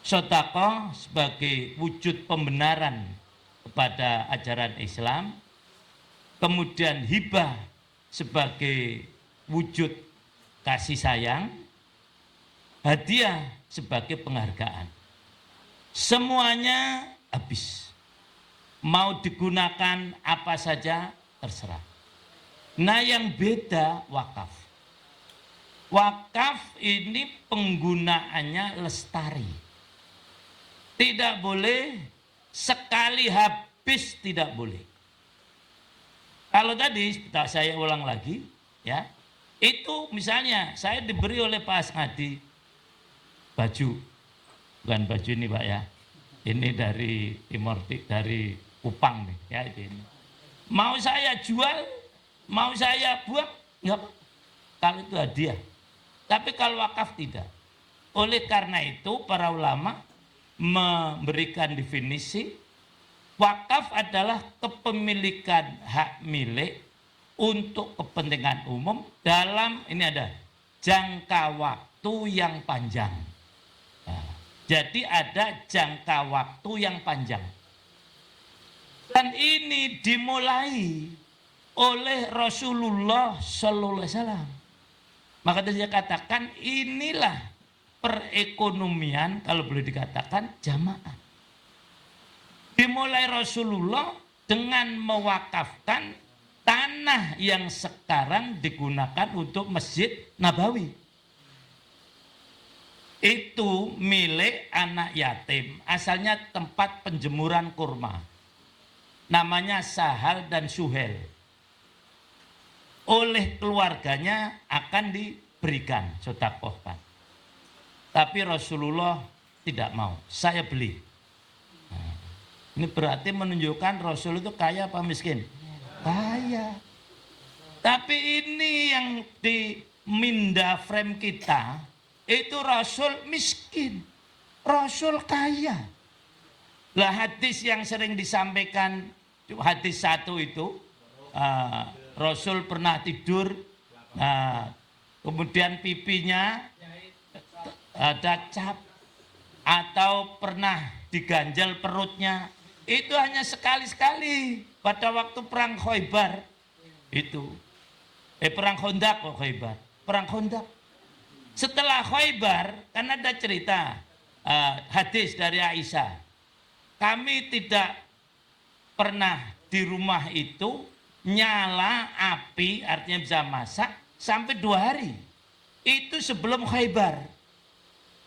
Sedekah sebagai wujud pembenaran kepada ajaran Islam, kemudian hibah sebagai wujud kasih sayang, hadiah sebagai penghargaan. Semuanya habis. Mau digunakan apa saja terserah. Nah, yang beda wakaf. Wakaf ini penggunaannya lestari. Tidak boleh sekali habis, tidak boleh. Kalau tadi saya ulang lagi, ya, itu misalnya saya diberi oleh Pak Asngadi baju, bukan baju ini Pak ya, ini dari Timor, dari Kupang nih, ya ini. Mau saya jual, mau saya buang, enggak apa. Kalau itu hadiah. Tapi kalau wakaf tidak. Oleh karena itu para ulama memberikan definisi wakaf adalah kepemilikan hak milik untuk kepentingan umum dalam ini ada jangka waktu yang panjang. Nah, jadi ada jangka waktu yang panjang. Dan ini dimulai oleh Rasulullah Sallallahu Alaihi Wasallam. Maka dia katakan inilah perekonomian kalau boleh dikatakan jamaah. Dimulai Rasulullah dengan mewakafkan tanah yang sekarang digunakan untuk Masjid Nabawi. Itu milik anak yatim, asalnya tempat penjemuran kurma. Namanya Sahal dan Suhel. Oleh keluarganya akan diberikan, sedekahkan. Tapi Rasulullah tidak mau, saya beli. Nah, ini berarti menunjukkan Rasul itu kaya apa miskin? Kaya. Tapi ini yang di minda frame kita, itu Rasul miskin, Rasul kaya. Lah hadis yang sering disampaikan, hadis satu itu, Rasul pernah tidur, kemudian pipinya ada cap, atau pernah diganjal perutnya, itu hanya sekali-sekali pada waktu perang Khaybar itu, perang Khandaq kok Khaybar, perang Khandaq. Setelah Khaybar kan ada cerita hadis dari Aisyah, kami tidak pernah di rumah itu nyala api, artinya bisa masak sampai 2 hari. Itu sebelum Khaybar.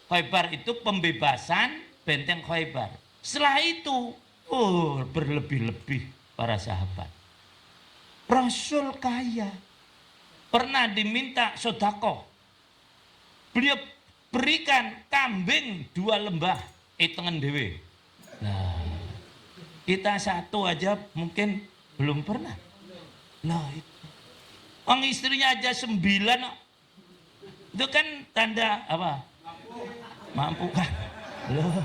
Khaybar itu pembebasan benteng Khaybar. Setelah itu, berlebih-lebih para sahabat. Rasul kaya. Pernah diminta sedekah. Beliau berikan kambing 2 lembah, hitungan dewe. Nah, kita satu aja mungkin belum pernah. Nah, itu. Orang istrinya aja 9, itu kan tanda apa? Mampu kan? Loh.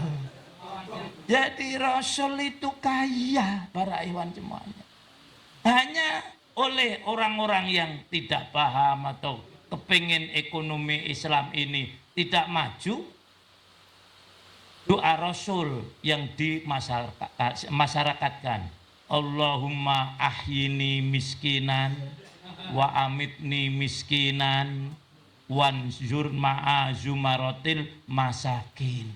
Jadi Rasul itu kaya para ikhwan semuanya. Hanya oleh orang-orang yang tidak paham atau kepingin ekonomi Islam ini tidak maju, doa Rasul yang dimasyarakatkan. Allahumma ahyini miskinan wa amitni miskinan wanzur ma'a zumaratil masakin.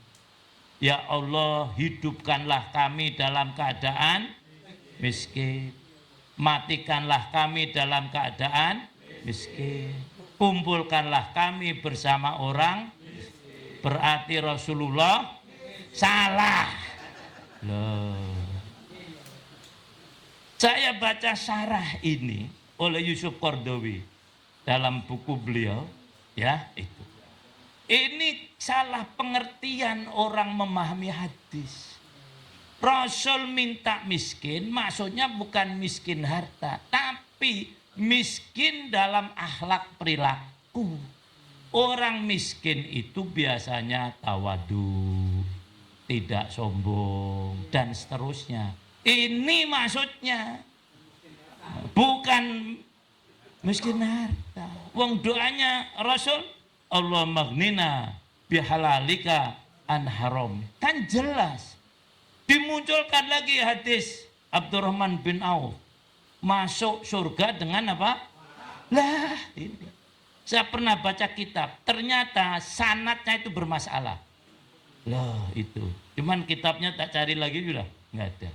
Ya Allah, hidupkanlah kami dalam keadaan miskin. Matikanlah kami dalam keadaan miskin. Kumpulkanlah kami bersama orang. Berarti Rasulullah salah. Loh. Saya baca syarah ini oleh Yusuf Qaradawi dalam buku beliau, ya itu. Ini salah pengertian orang memahami hadis. Rasul minta miskin, maksudnya bukan miskin harta, tapi miskin dalam akhlak perilaku. Orang miskin itu biasanya tawadu, tidak sombong, dan seterusnya. Ini maksudnya, bukan miskin harta. Wong doanya Rasul, Allah maghnina bihalalika an haram. Kan jelas. Dimunculkan lagi hadis Abdurrahman bin Auf. Masuk surga dengan apa? Lah ini. Saya pernah baca kitab. Ternyata sanadnya itu bermasalah. Lah itu. Cuman kitabnya tak cari lagi sudah. Nggak ada.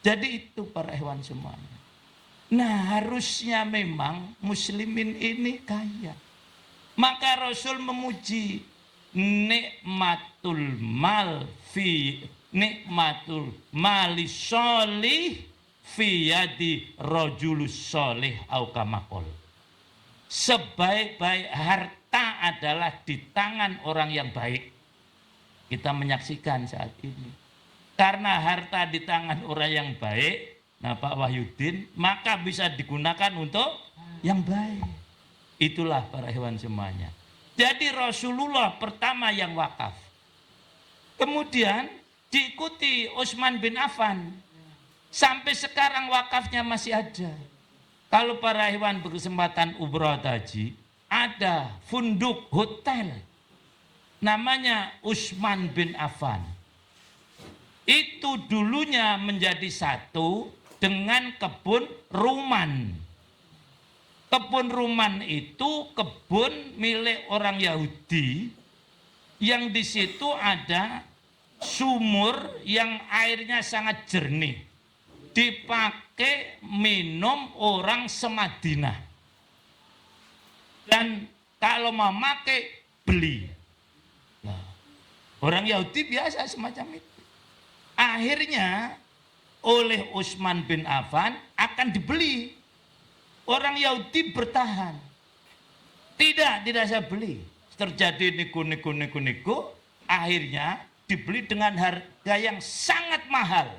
Jadi itu para hewan semuanya. Nah harusnya memang muslimin ini kaya. Maka Rasul memuji nikmatul mali sholih fi yadi rajulus sholih au kamakol. Sebaik-baik harta adalah di tangan orang yang baik. Kita menyaksikan saat ini. Karena harta di tangan orang yang baik, nah Pak Wahyudin, maka bisa digunakan untuk yang baik. Itulah para hewan semuanya. Jadi Rasulullah pertama yang wakaf. Kemudian diikuti Utsman bin Affan. Sampai sekarang wakafnya masih ada. Kalau para hewan berkesempatan umrah haji, ada funduk hotel. Namanya Utsman bin Affan. Itu dulunya menjadi satu dengan kebun ruman. Kebun ruman itu kebun milik orang Yahudi yang di situ ada sumur yang airnya sangat jernih. Dipakai minum orang semadinah. Dan kalau mau pakai beli. Nah, orang Yahudi biasa semacam itu. Akhirnya oleh Utsman bin Affan akan dibeli. Orang Yahudi bertahan. Tidak saya beli. Terjadi niku. Akhirnya dibeli dengan harga yang sangat mahal.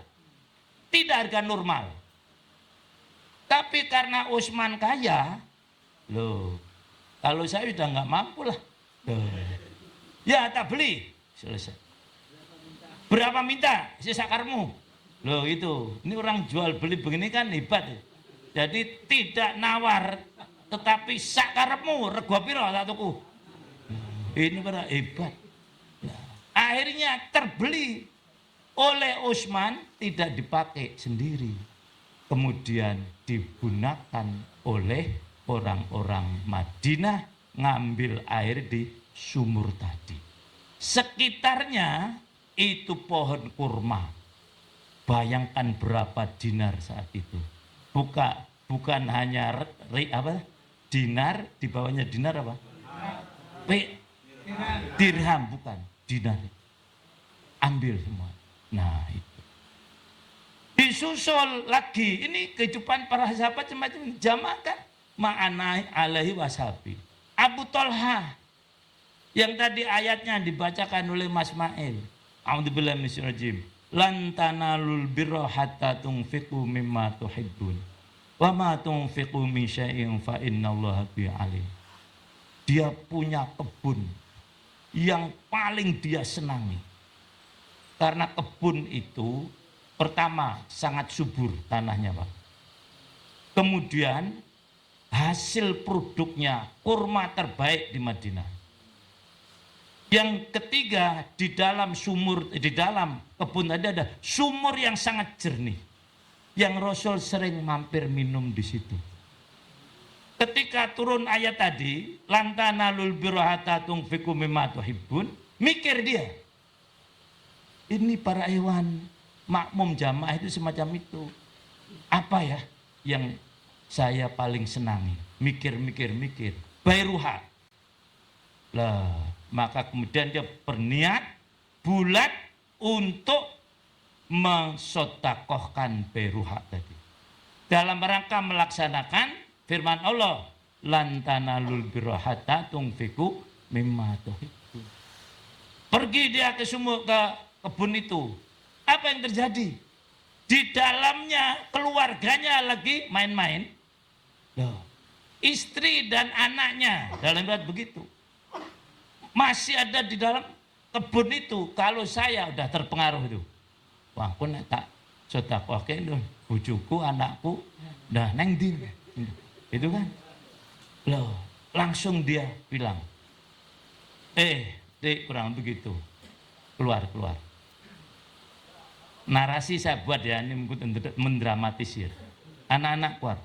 Tidak harga normal. Tapi karena Utsman kaya, loh, kalau saya sudah nggak mampu lah. Ya tak beli. Selesai. Berapa minta? Sesakarmu. Loh itu. Ini orang jual beli begini kan hebat. Jadi tidak nawar, tetapi sakarepmu rego pira tak tuku. Ini pada hebat. Nah, akhirnya terbeli oleh Utsman, tidak dipakai sendiri. Kemudian digunakan oleh orang-orang Madinah ngambil air di sumur tadi. Sekitarnya itu pohon kurma. Bayangkan berapa dinar saat itu. Bukan hanya dinar, di bawahnya dinar apa? Dirham, bukan dinar. Ambil semua. Nah itu. Disusul lagi, ini kehidupan para sahabat semacam jamaah kan. Ma'anai alaihi washabi. Abu Thalha yang tadi ayatnya dibacakan oleh Mas Mail. A'udzubillahi minasyaitonir rajim. Lan tanalul birra hatta tunfiqu mimma tuhibbun. Wa ma tunfiqu min syai'in fa innallaha bihi alim. Dia punya kebun yang paling dia senangi. Karena kebun itu pertama sangat subur tanahnya, Pak. Kemudian hasil produknya kurma terbaik di Madinah. Yang ketiga, di dalam kebun tadi ada sumur yang sangat jernih. Yang Rasul sering mampir minum di situ. ketika turun ayat tadi, lantanalul birra hatta tunfiqu mimma tuhibbun, mikir dia. Ini para hewan makmum jamaah itu semacam itu. Apa ya yang saya paling senangi? Mikir. Bairuha. Lah, maka kemudian dia berniat bulat untuk mensodakohkan bairuha tadi. Dalam rangka melaksanakan firman Allah, lantanalul birra hatta tunfiqu mimma tuhibbun. Pergi dia ke kebun itu. Apa yang terjadi? Di dalamnya keluarganya lagi main-main. Loh, istri dan anaknya dalam riwayat begitu. Masih ada di dalam kebun itu. Kalau saya udah terpengaruh itu. Wah, aku nek tak sedekahke lho, bojoku, anakku, dah neng ndi. Itu kan. Loh, langsung dia bilang, Dik, kurang begitu. Keluar. Narasi saya buat ya, ini mendramatisir. Anak-anak keluar.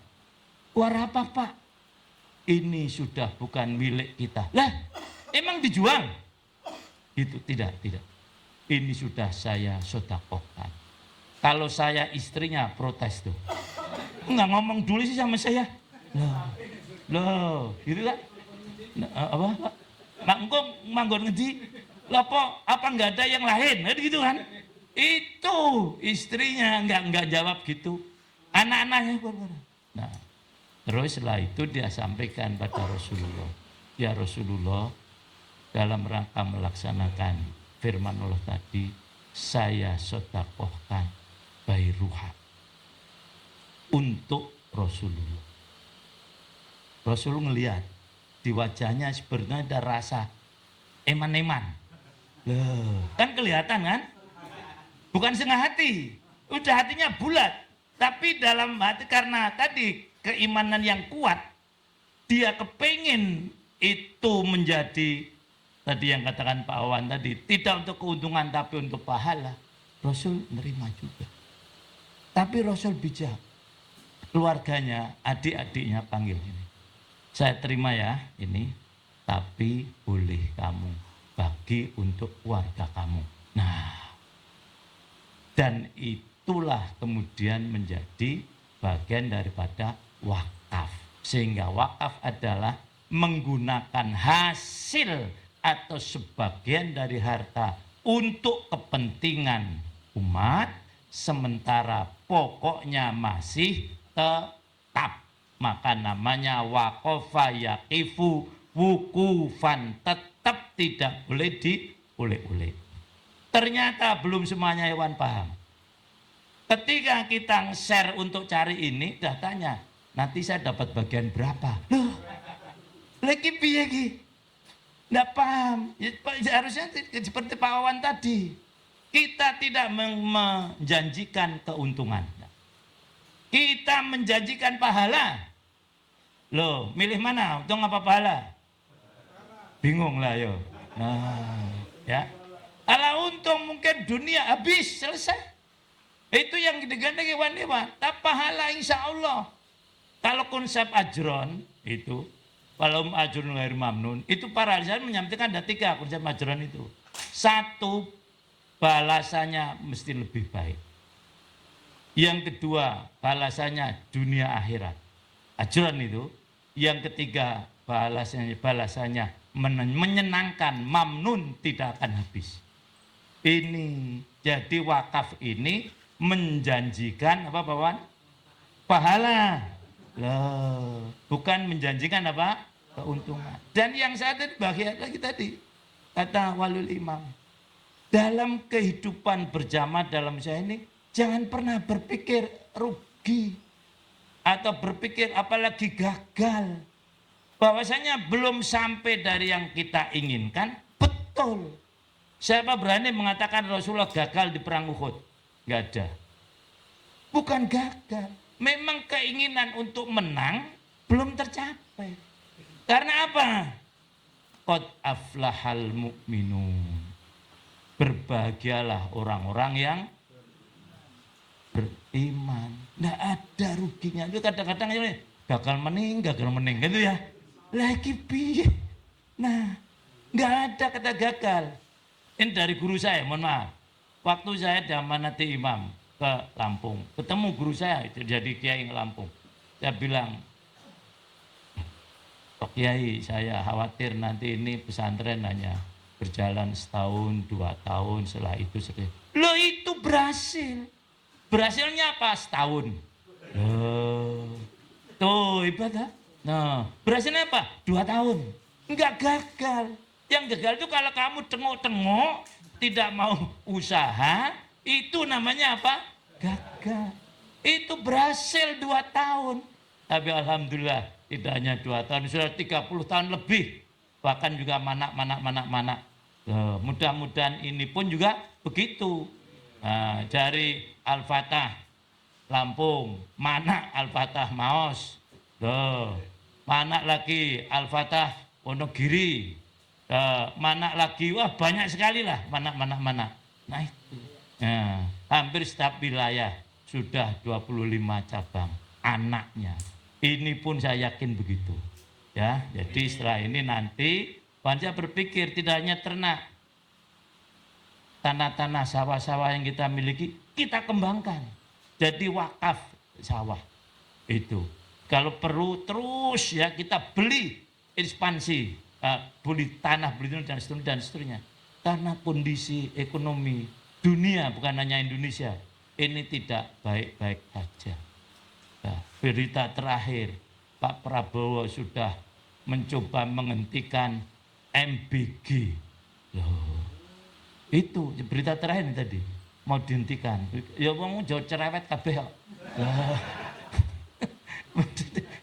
Keluar apa, Pak? Ini sudah bukan milik kita. Lah, emang dijual? Itu tidak. Ini sudah saya sedekahkan. Kalau saya istrinya protes tuh. Enggak ngomong dulu sih sama saya. Loh, gitu kan? Apa? Manggon ngeji. Lah, apa enggak ada yang lain? Gitu kan? Itu istrinya enggak jawab gitu. Anak-anaknya keluar. Nah, terus setelah itu dia sampaikan pada Rasulullah. Ya Rasulullah, dalam rangka melaksanakan firman Allah tadi, saya sedekahkan bairuha untuk Rasulullah. Rasulullah ngelihat di wajahnya sebenarnya ada rasa eman-eman. Loh, kan kelihatan kan? Bukan setengah hati, udah hatinya bulat. Tapi dalam hati karena tadi keimanan yang kuat, dia kepingin itu menjadi tadi yang katakan Pak Wawan tadi, tidak untuk keuntungan tapi untuk pahala. Rasul nerima juga. Tapi Rasul bijak. Keluarganya, adik-adiknya panggil ini. Saya terima ya ini, tapi boleh kamu bagi untuk keluarga kamu. Nah, dan itulah kemudian menjadi bagian daripada wakaf. Sehingga wakaf adalah menggunakan hasil atau sebagian dari harta untuk kepentingan umat, sementara pokoknya masih tetap. Maka namanya waqafa yaqifu wukufan, tetap tidak boleh dioleh-oleh. Ternyata belum semuanya hewan paham. Ketika kita share untuk cari ini, dah tanya, nanti saya dapat bagian berapa? Loh, lagi piye iki? Nggak paham. Ya, harusnya seperti Pak Wawan tadi. Kita tidak menjanjikan keuntungan. Kita menjanjikan pahala. Loh, milih mana? Untung apa pahala? Bingung lah yo. Nah, ya. Kalau untung mungkin dunia habis, selesai. Itu yang digandeng hewan-hewan. Tapi pahala insya Allah. Kalau konsep ajron itu, kalau ajrun ghair mamnun, itu para ahli menyampaikan ada 3 konsep ajron itu. 1, balasannya mesti lebih baik. Yang kedua, balasannya dunia akhirat. Ajron itu. Yang ketiga, balasannya menyenangkan, mamnun, tidak akan habis. Ini jadi wakaf ini menjanjikan apa Pak Wan? Pahala. Loh, bukan menjanjikan apa? Keuntungan. Dan yang saya tadi bahagia lagi tadi kata Walul Imam, dalam kehidupan berjamaah dalam saya ini jangan pernah berpikir rugi atau berpikir apalagi gagal. Bahwasanya belum sampai dari yang kita inginkan, betul. Siapa berani mengatakan Rasulullah gagal di perang Uhud? Enggak ada. Bukan gagal. Memang keinginan untuk menang belum tercapai. Karena apa? Qad aflahal mu'minun. Berbahagialah orang-orang yang beriman. Enggak ada ruginya. Itu kadang-kadang gagal mening gitu ya. Lagi piye? Nah, nggak ada kata gagal. Ini dari guru saya, mohon maaf. Waktu saya diamanati imam ke Lampung, ketemu guru saya itu jadi kiai ke Lampung. Saya bilang, Pak Kiai, saya khawatir nanti ini pesantren hanya berjalan setahun, 2 tahun, setelah itu seperti loh, itu berhasil. Berhasilnya apa? Setahun. Loh, tuh ibadah. Nah, berhasilnya apa? 2 tahun. Enggak gagal. Yang gagal itu kalau kamu tengok-tengok, tidak mau usaha, itu namanya apa? Gagal. Itu berhasil 2 tahun. Tapi alhamdulillah tidak hanya 2 tahun, sudah 30 tahun lebih. Bahkan juga mana. Mudah-mudahan ini pun juga begitu. Nah, dari Al-Fatah Lampung, mana Al-Fatah Maos, mana lagi Al-Fatah Wonogiri, mana lagi, wah banyak sekali lah, mana. Nah itu, nah, hampir setiap wilayah sudah 25 cabang anaknya. Ini pun saya yakin begitu. Ya, jadi setelah ini nanti saya berpikir tidak hanya ternak, tanah-tanah sawah-sawah yang kita miliki kita kembangkan jadi wakaf sawah. Itu kalau perlu terus ya kita beli ekspansi, beli tanah, beli dan seterusnya. Karena kondisi ekonomi dunia bukan hanya Indonesia ini tidak baik-baik saja. Nah, berita terakhir Pak Prabowo sudah mencoba menghentikan MBG. Loh, itu berita terakhir ini tadi mau dihentikan. Ya ngomong jauh cerewet kabeh kok.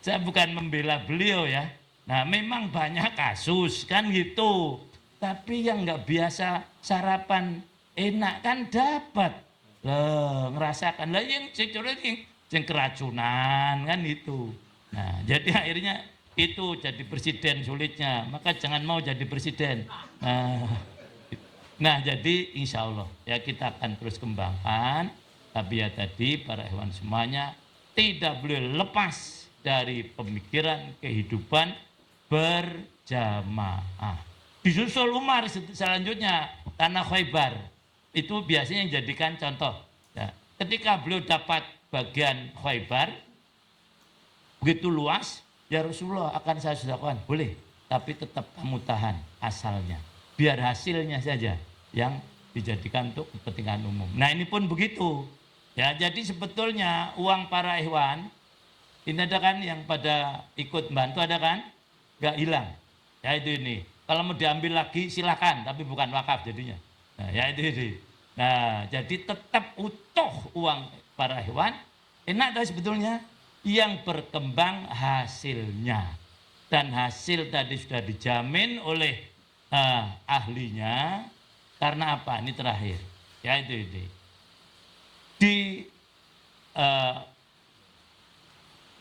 Saya bukan membela beliau ya. Nah memang banyak kasus kan gitu. Tapi yang nggak biasa sarapan enak kan dapat. Loh, ngerasakan lah yang keracunan kan itu. Nah jadi akhirnya itu jadi presiden sulitnya, maka jangan mau jadi presiden. Nah jadi insya Allah ya kita akan terus kembangkan. Tapi ya tadi para hewan semuanya tidak boleh lepas dari pemikiran kehidupan berjamaah. Disusul Umar selanjutnya tanah Khaybar itu biasanya jadikan contoh. Ya, ketika beliau dapat bagian Khaybar begitu luas. Ya Rasulullah akan saya sedekahkan, boleh, tapi tetap kamu tahan asalnya, biar hasilnya saja yang dijadikan untuk kepentingan umum. Nah ini pun begitu, ya jadi sebetulnya uang para ikhwan ini ada kan yang pada ikut bantu ada kan, nggak hilang, ya itu ini. Kalau mau diambil lagi silakan, tapi bukan wakaf jadinya. Nah ya itu ini. Nah jadi tetap utuh uang para ikhwan, enak dah sebetulnya. Yang berkembang hasilnya dan hasil tadi sudah dijamin oleh ahlinya. Karena apa? Ini terakhir ya itu di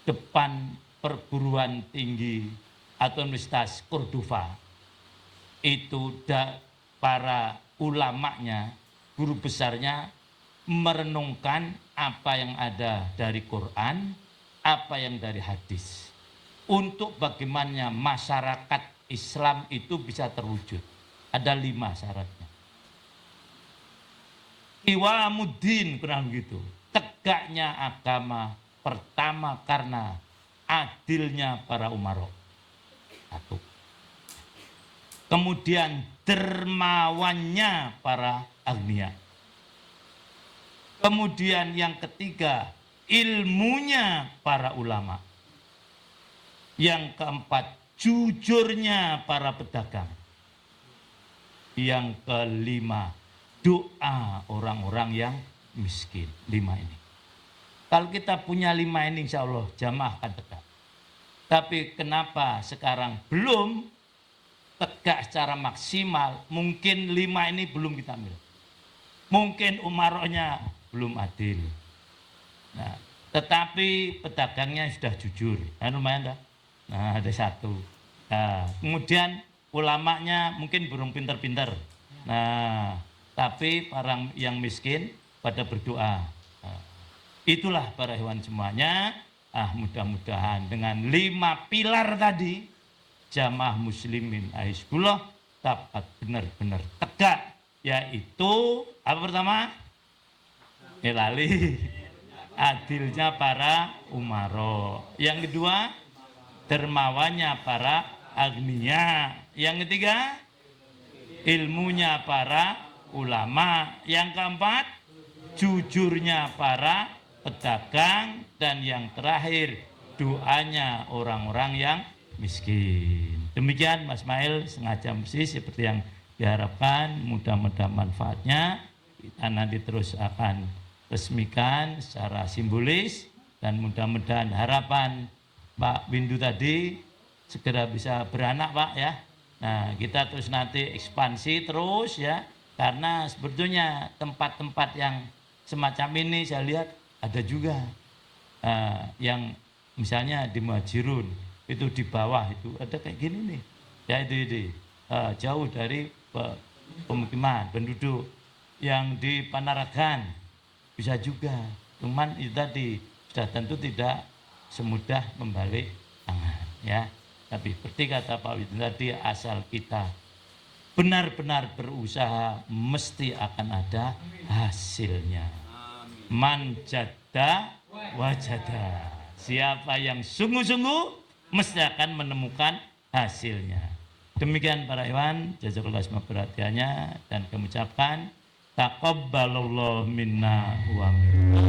depan perguruan tinggi atau Universitas Cordova itu para ulamanya, guru besarnya merenungkan apa yang ada dari Quran, apa yang dari hadis untuk bagaimana masyarakat Islam itu bisa terwujud. Ada 5 syaratnya. Iwamuddin kurang begitu. Tegaknya agama pertama karena adilnya para umaro. 1. Kemudian dermawannya para agniya. Kemudian yang ketiga ilmunya para ulama. Yang keempat, jujurnya para pedagang. Yang kelima, doa orang-orang yang miskin. 5 ini. Kalau kita punya 5 ini insya Allah jamaah akan tegak. Tapi kenapa sekarang belum tegak secara maksimal? Mungkin 5 ini belum kita ambil. Mungkin umarohnya belum adil. Nah, tetapi pedagangnya sudah jujur, lumayan dah. Nah, ada 1. Nah, kemudian ulamanya mungkin belum pinter-pinter. Nah, tapi orang yang miskin pada berdoa. Nah, itulah para hewan semuanya. Mudah-mudahan dengan 5 pilar tadi jamaah muslimin Hizbullah dapat benar-benar tegak, yaitu apa pertama? Lali adilnya para umaro. Yang kedua, dermawannya para agniya. Yang ketiga, ilmunya para ulama. Yang keempat, jujurnya para pedagang. Dan yang terakhir, doanya orang-orang yang miskin. Demikian Mas Mail, setengah jam seperti yang diharapkan. Mudah-mudahan manfaatnya. Kita nanti terus akan resmikan secara simbolis, dan mudah-mudahan harapan Pak Windu tadi segera bisa beranak Pak ya. Nah, kita terus nanti ekspansi terus ya, karena sebetulnya tempat-tempat yang semacam ini saya lihat ada juga yang misalnya di Muhajirun itu di bawah itu ada kayak gini nih ya, itu jauh dari pemukiman penduduk. Yang di Panaragan bisa juga, cuman itu tadi sudah tentu tidak semudah membalik tangan ya. Tapi seperti kata Pak Widin tadi, asal kita benar-benar berusaha mesti akan ada hasilnya. Man jadda wajada. Siapa yang sungguh-sungguh mesti akan menemukan hasilnya. Demikian para ikhwan, jazakallahu semua perhatiannya, dan kami ucapkan taqabbalallahu minna wa minkum.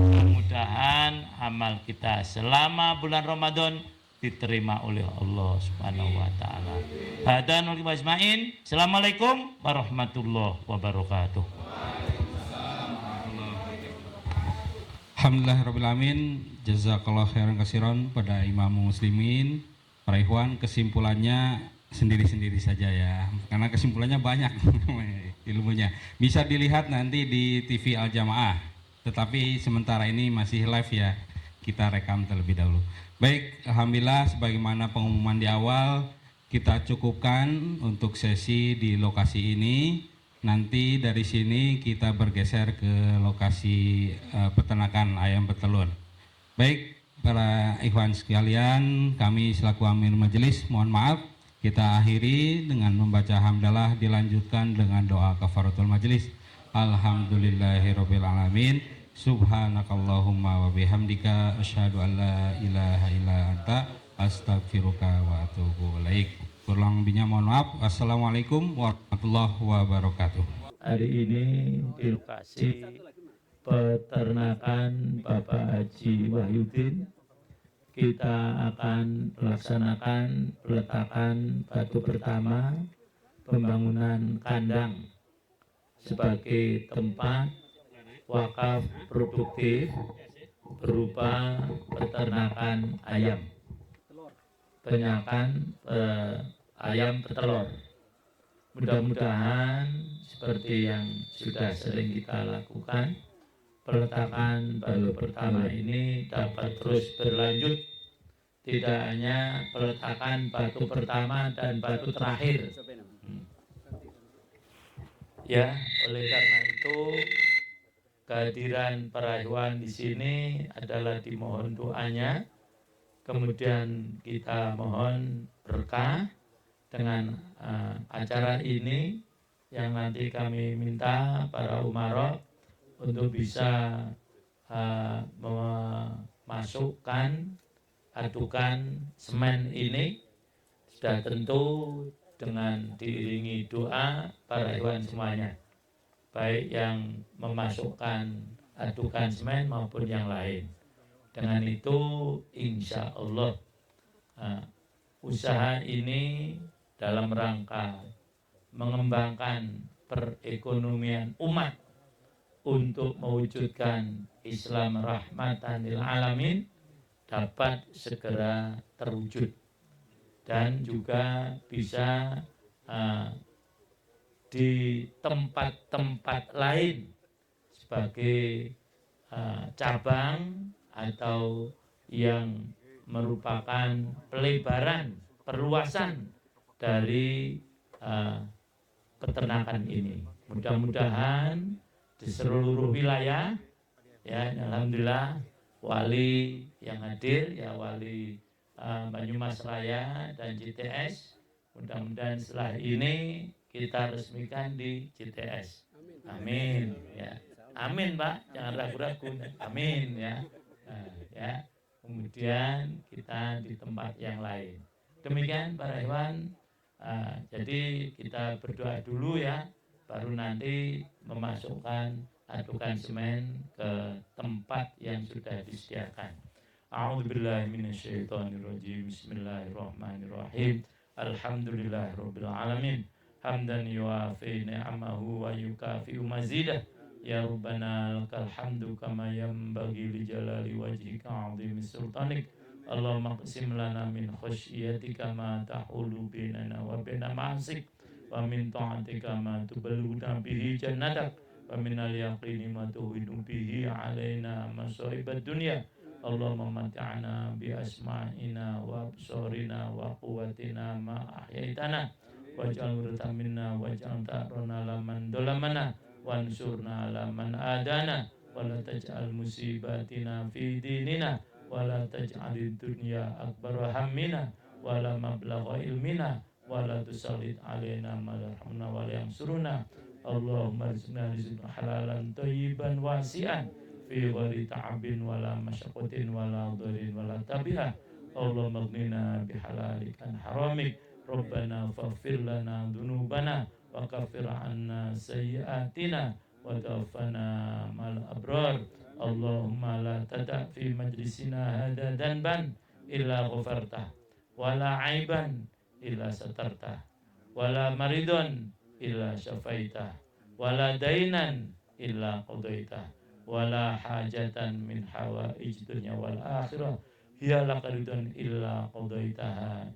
Mudah-mudahan amal kita selama bulan Ramadan diterima oleh Allah Subhanahu wa taala. Hadan wa ajmain. Assalamualaikum warahmatullahi wabarakatuh. Alhamdulillahirrahmanirrahim. Jazakallah khairan kasiran pada imam muslimin. Para ikhwan, kesimpulannya sendiri-sendiri saja ya, karena kesimpulannya banyak ilmunya. Bisa dilihat nanti di TV Al Jamaah, tetapi sementara ini masih live ya, kita rekam terlebih dahulu. Baik, alhamdulillah sebagaimana pengumuman di awal, kita cukupkan untuk sesi di lokasi ini. Nanti dari sini kita bergeser ke lokasi peternakan ayam petelur. Baik, para ikhwan sekalian, kami selaku amir majelis mohon maaf. Kita akhiri dengan membaca hamdalah, dilanjutkan dengan doa kafaratul majelis. Alhamdulillahirabbil alamin. Subhanakallahumma wa bihamdika asyhadu an la ilaha illa anta astaghfiruka wa atubu ilaik. Kurang lebihnya mohon maaf. Assalamualaikum warahmatullahi wabarakatuh. Hari ini di lokasi peternakan Bapak Haji Wahyudin, kita akan melaksanakan peletakan batu pertama pembangunan kandang sebagai tempat wakaf produktif berupa peternakan ayam, peternakan ayam petelur. Mudah-mudahan seperti yang sudah sering kita lakukan, peletakan batu pertama ini dapat terus berlanjut, tidak hanya peletakan batu pertama dan batu terakhir. Ya, oleh karena itu kehadiran para ikhwan di sini adalah dimohon doanya. Kemudian kita mohon berkah dengan acara ini, yang nanti kami minta para umaro untuk bisa memasukkan adukan semen ini, sudah tentu dengan diiringi doa para ikhwan semuanya, baik yang memasukkan adukan semen maupun yang lain. Dengan itu insya Allah usaha ini dalam rangka mengembangkan perekonomian umat untuk mewujudkan Islam rahmatan lil alamin dapat segera terwujud, dan juga bisa di tempat-tempat lain sebagai cabang atau yang merupakan pelebaran, perluasan dari peternakan ini. Mudah-mudahan di seluruh wilayah, ya, alhamdulillah, wali yang hadir, ya wali Banyumas Raya dan JTS. Mudah-mudahan setelah ini kita resmikan di JTS. Amin. Ya. Amin, Pak. Jangan ragu-ragu. Amin ya. Nah, ya. Kemudian kita di tempat yang lain. Demikian para hewan. Jadi kita berdoa dulu ya, baru nanti memasukkan adukan semen ke tempat yang sudah disediakan. A'udzubillahi minasyaitonirrajim. Bismillahirrahmanirrahim. Alhamdulillahirabbil alamin. Hamdan yuafi ni'amahu wa yukafi mazidah. Ya Rabbana lakal hamdu kama yanbaghi li jalali wajhika 'azimi sultanik. Allahumma qsim lana min khasyiatika ma tahulu bainana wa baina ma'asik, wa min ta'atika ma tuballighuna bihi jannatak, wa min al-yaqini ma tuhinu bihi alaina masa'ibad dunya. Allahumma mata'na bi asma'ina wa absarina wa quwwatina ma ahyaitana, waj'al wirta minna waj'al ta'rona laman dolamana, wansurna ala man adana, wala taj'al musibatina fi dinina, wala taj'alid dunya akbar hammina, wala mablagha ilmina, wala tusallit alaina malhamna wala yansuruna. Allahumma rizqna rizqan halalan thayyiban wasi'an fi ghairi ta'abin wala masyaqqatin wala dharin wala tabi'ah. Allahumma aghnina bihalalikan haramik. Rabbana faghfir lana dhunubana wa kaffir anna sayyi'atina wa tawaffana mal abrar. Allahumma la tada' fi majlisina hada danban illa ghafartah, wala aiban illa satartah, wala maridun illa syafaitah, wala dainan illa qadaitah, wala hajatan min hawaij dunya wal akhirah hiya laqaridun illa qadaitaha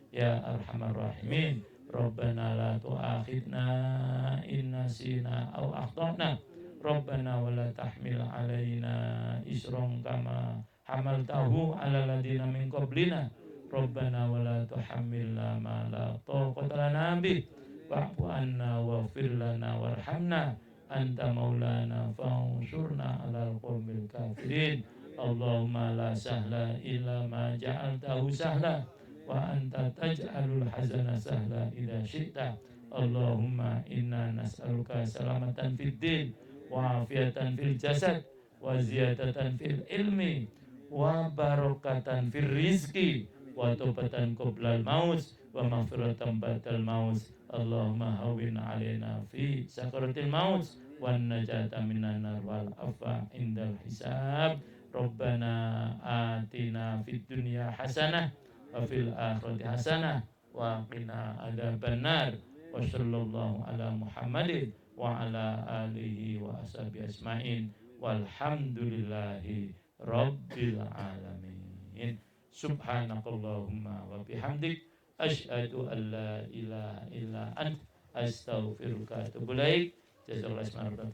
ya arhamar rahimin. Rabbana la tu'akhidna in nasina aw akhtana. Rabbana wa la tahmil alaina isran kama hamaltahu ala ladina min qablina. Rabbana wa la tuhammilna ma la taqata lana bih. Wa'fu anna waghfir lana warhamna anta maulana fansurna alal qawmil kafirin. Allahumma la sahla illa ma ja'altahu sahla, wa anta taj'alul hazana sahla idza syi'ta. Allahumma inna nas'aluka salamatan fid din wa afiatan fil jasad wa ziyadatan fil ilmi wa barakatan fil rizqi wa taubatan qoblal maut wa maghfiratan ba'dal maut. Allahumma hawwin 'alaina fi sakaratil maut wan najata minan nar wal afa indal hisab. Rabbana atina fid dunya hasanah wa fil akhirati hasanah wa qina adzabannar. Wa sallallahu ala Muhammadin wa ala alihi wa ashabihi ajmain walhamdulillahi rabbil alamin. Subhanakallahumma wa bihamdik asyhadu an la ilaha illa ant astaghfiruka wa atubu ilaik. Jazakallahu.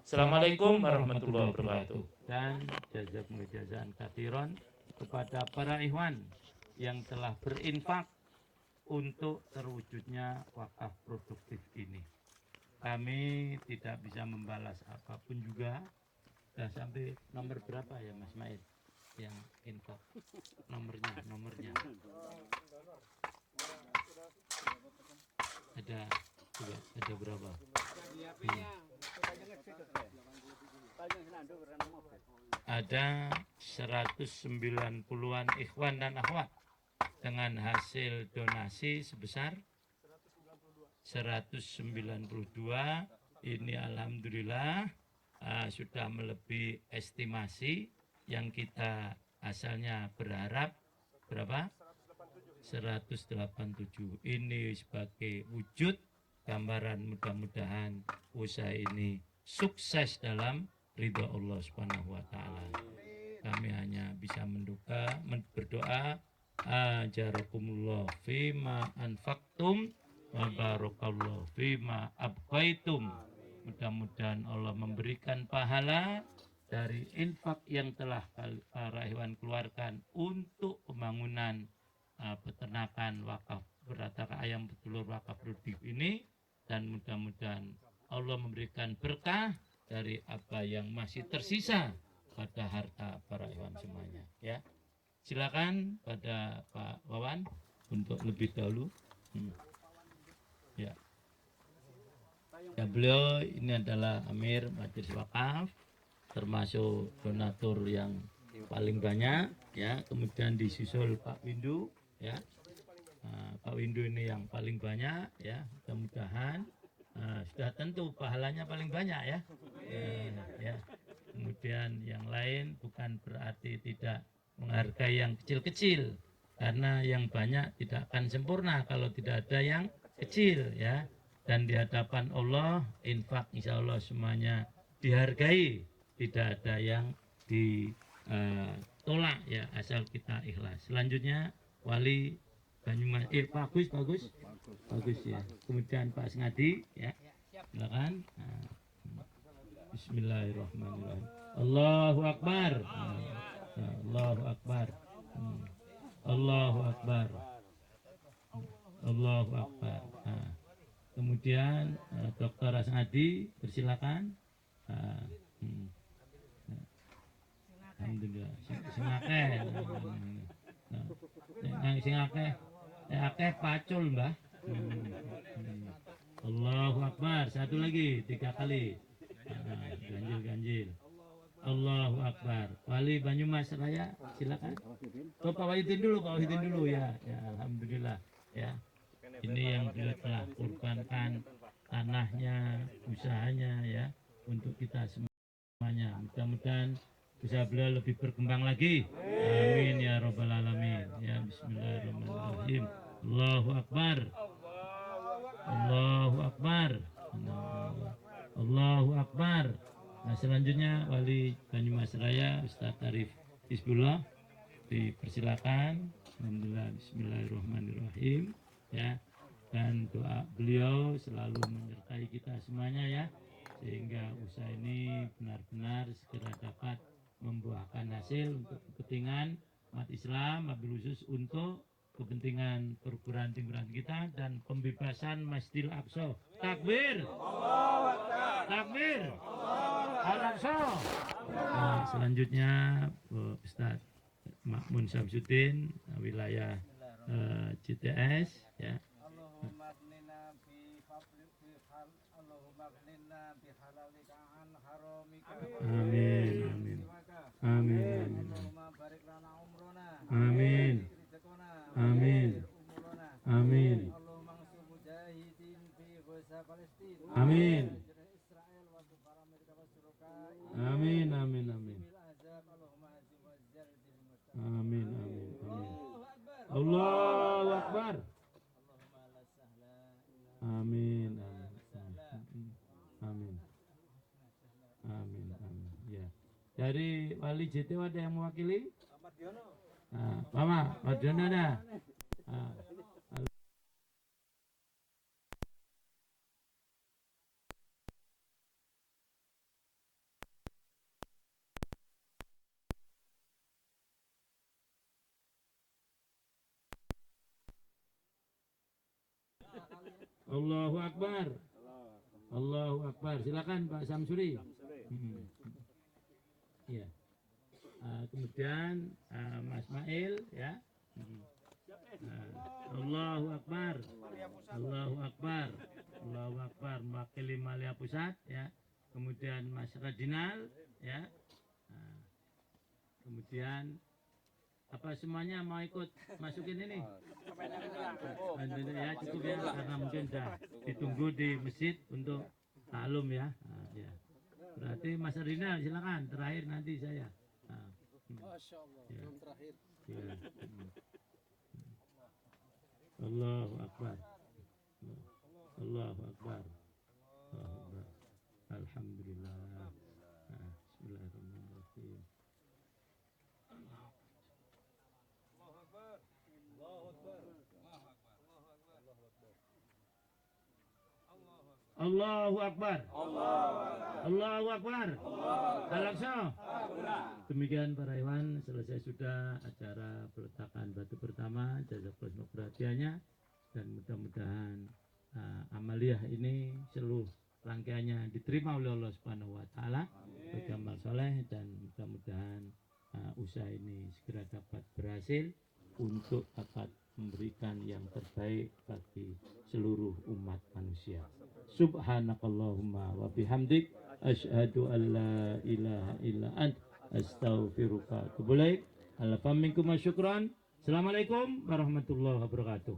Assalamualaikum warahmatullahi wabarakatuh. Dan jazakumullah jazaan katsiran kepada para ikhwan yang telah berinfak untuk terwujudnya wakaf produktif ini. Kami tidak bisa membalas apapun juga. Sudah sampai nomor berapa ya Mas Maid yang infak? Nomornya. Ada berapa? Ada 190-an ikhwan dan akhwat dengan hasil donasi sebesar 192. Ini alhamdulillah sudah melebihi estimasi yang kita asalnya berharap berapa? 187. Ini sebagai wujud gambaran, mudah-mudahan usaha ini sukses dalam ridha Allah Subhanahu wa taala. Kami hanya bisa berdoa ajarakumullah fima anfaqtum wa barakallahu fima abqaitum. Mudah-mudahan Allah memberikan pahala dari infak yang telah para ikhwan keluarkan untuk pembangunan peternakan wakaf berataka ayam petelur wakaf produktif ini, dan mudah-mudahan Allah memberikan berkah dari apa yang masih tersisa pada harta para hewan semuanya. Ya, silakan pada Pak Wawan untuk lebih dahulu. Ya. Ya, beliau ini adalah Amir Majelis Wakaf, termasuk donatur yang paling banyak, ya. Kemudian disusul Pak Windu, ya. Pak Windu ini yang paling banyak, ya. Mudah-mudahan sudah tentu pahalanya paling banyak, ya. Ya. Kemudian yang lain bukan berarti tidak menghargai yang kecil-kecil, karena yang banyak tidak akan sempurna kalau tidak ada yang kecil, ya. Dan di hadapan Allah, infak insya Allah semuanya dihargai, tidak ada yang ditolak, ya, asal kita ikhlas. Selanjutnya Wali Banyumas, bagus ya. Kemudian Pak Sengadi, ya, silakan. Bismillahirrahmanirrahim. Allahu Akbar. Allahu Akbar. Allahu Akbar. Allahu Akbar. Kemudian Dr. Asadi, persilakan. Alhamdulillah. Sing akeh pacul, Mbah. Allahu Akbar. Satu lagi, 3 kali. Ganjil. Allahu Akbar. Wali Banyumas Raya, silakan. Pak Wahidin dulu, ya. Ya, alhamdulillah, ya. Ini yang beliau telah kurbankan tanahnya, usahanya, ya, untuk kita semuanya. Mudah-mudahan usaha beliau lebih berkembang lagi. Amin ya rabbal alamin. Ya, bismillahirrahmanirrahim. Allahu Akbar. Allahu Akbar. Allahu Akbar. Nah, selanjutnya Wali Banyumas Raya Ustaz Arif Hizbullah dipersilakan. Alhamdulillah, bismillahirrahmanirrahim, ya. Dan doa beliau selalu menyertai kita semuanya, ya, sehingga usaha ini benar-benar segera dapat membuahkan hasil untuk kepentingan umat Islam, wabil khusus untuk kepentingan perguruan tinggi kita dan pembebasan Masjidil Aqsa. Takbir! Takbir! Al-Aqsa! Nah, selanjutnya Ustaz Makmun Syamsuddin, wilayah CTS, ya. Amin. Amin. Amin. Amin. Amin. Amin. Amin. Amin. Amin. Amin. Amin. Allahu Akbar. Amin. Amin. Amin. Amin. Ya. Dari Wali JTW ada yang mewakili? Mama, Madonna ada. Allahu Akbar. Allahu Akbar. Silakan Pak Samsuri. Ya. Kemudian Mas Mail, ya. Allahu Akbar. Allahu Akbar. Allahu Akbar. Mewakili Malia Pusat, ya. Kemudian Mas Radinal, ya. Kemudian apa semuanya mau ikut masukin ini? Ya, cukup, ya, karena mungkin sudah ditunggu di masjid untuk taklum, ya. Ya. Berarti Mas Radinal silakan terakhir nanti saya. Masya Allah, Ya. belum terakhir. Ya. Allahu Akbar. Allahu Akbar. Allahu Akbar. Alhamdulillah. Bismillahirrahmanirrahim. Allahu Akbar. Allahu Akbar. Al-Aqsa. Demikian para hewan, selesai sudah acara peletakan batu pertama. Jazakallahu perhatiannya, dan mudah-mudahan amaliyah ini seluruh rangkaiannya diterima oleh Allah Subhanahu wa taala. beramal soleh, dan mudah-mudahan usaha ini segera dapat berhasil untuk dapat memberikan yang terbaik bagi seluruh umat manusia. Subhanakallahumma wa bihamdik asyhadu an la ilaha illa ant astaghfiruka wa atubu ilaik. Alhamdulillah, syukran. Assalamualaikum warahmatullahi wabarakatuh.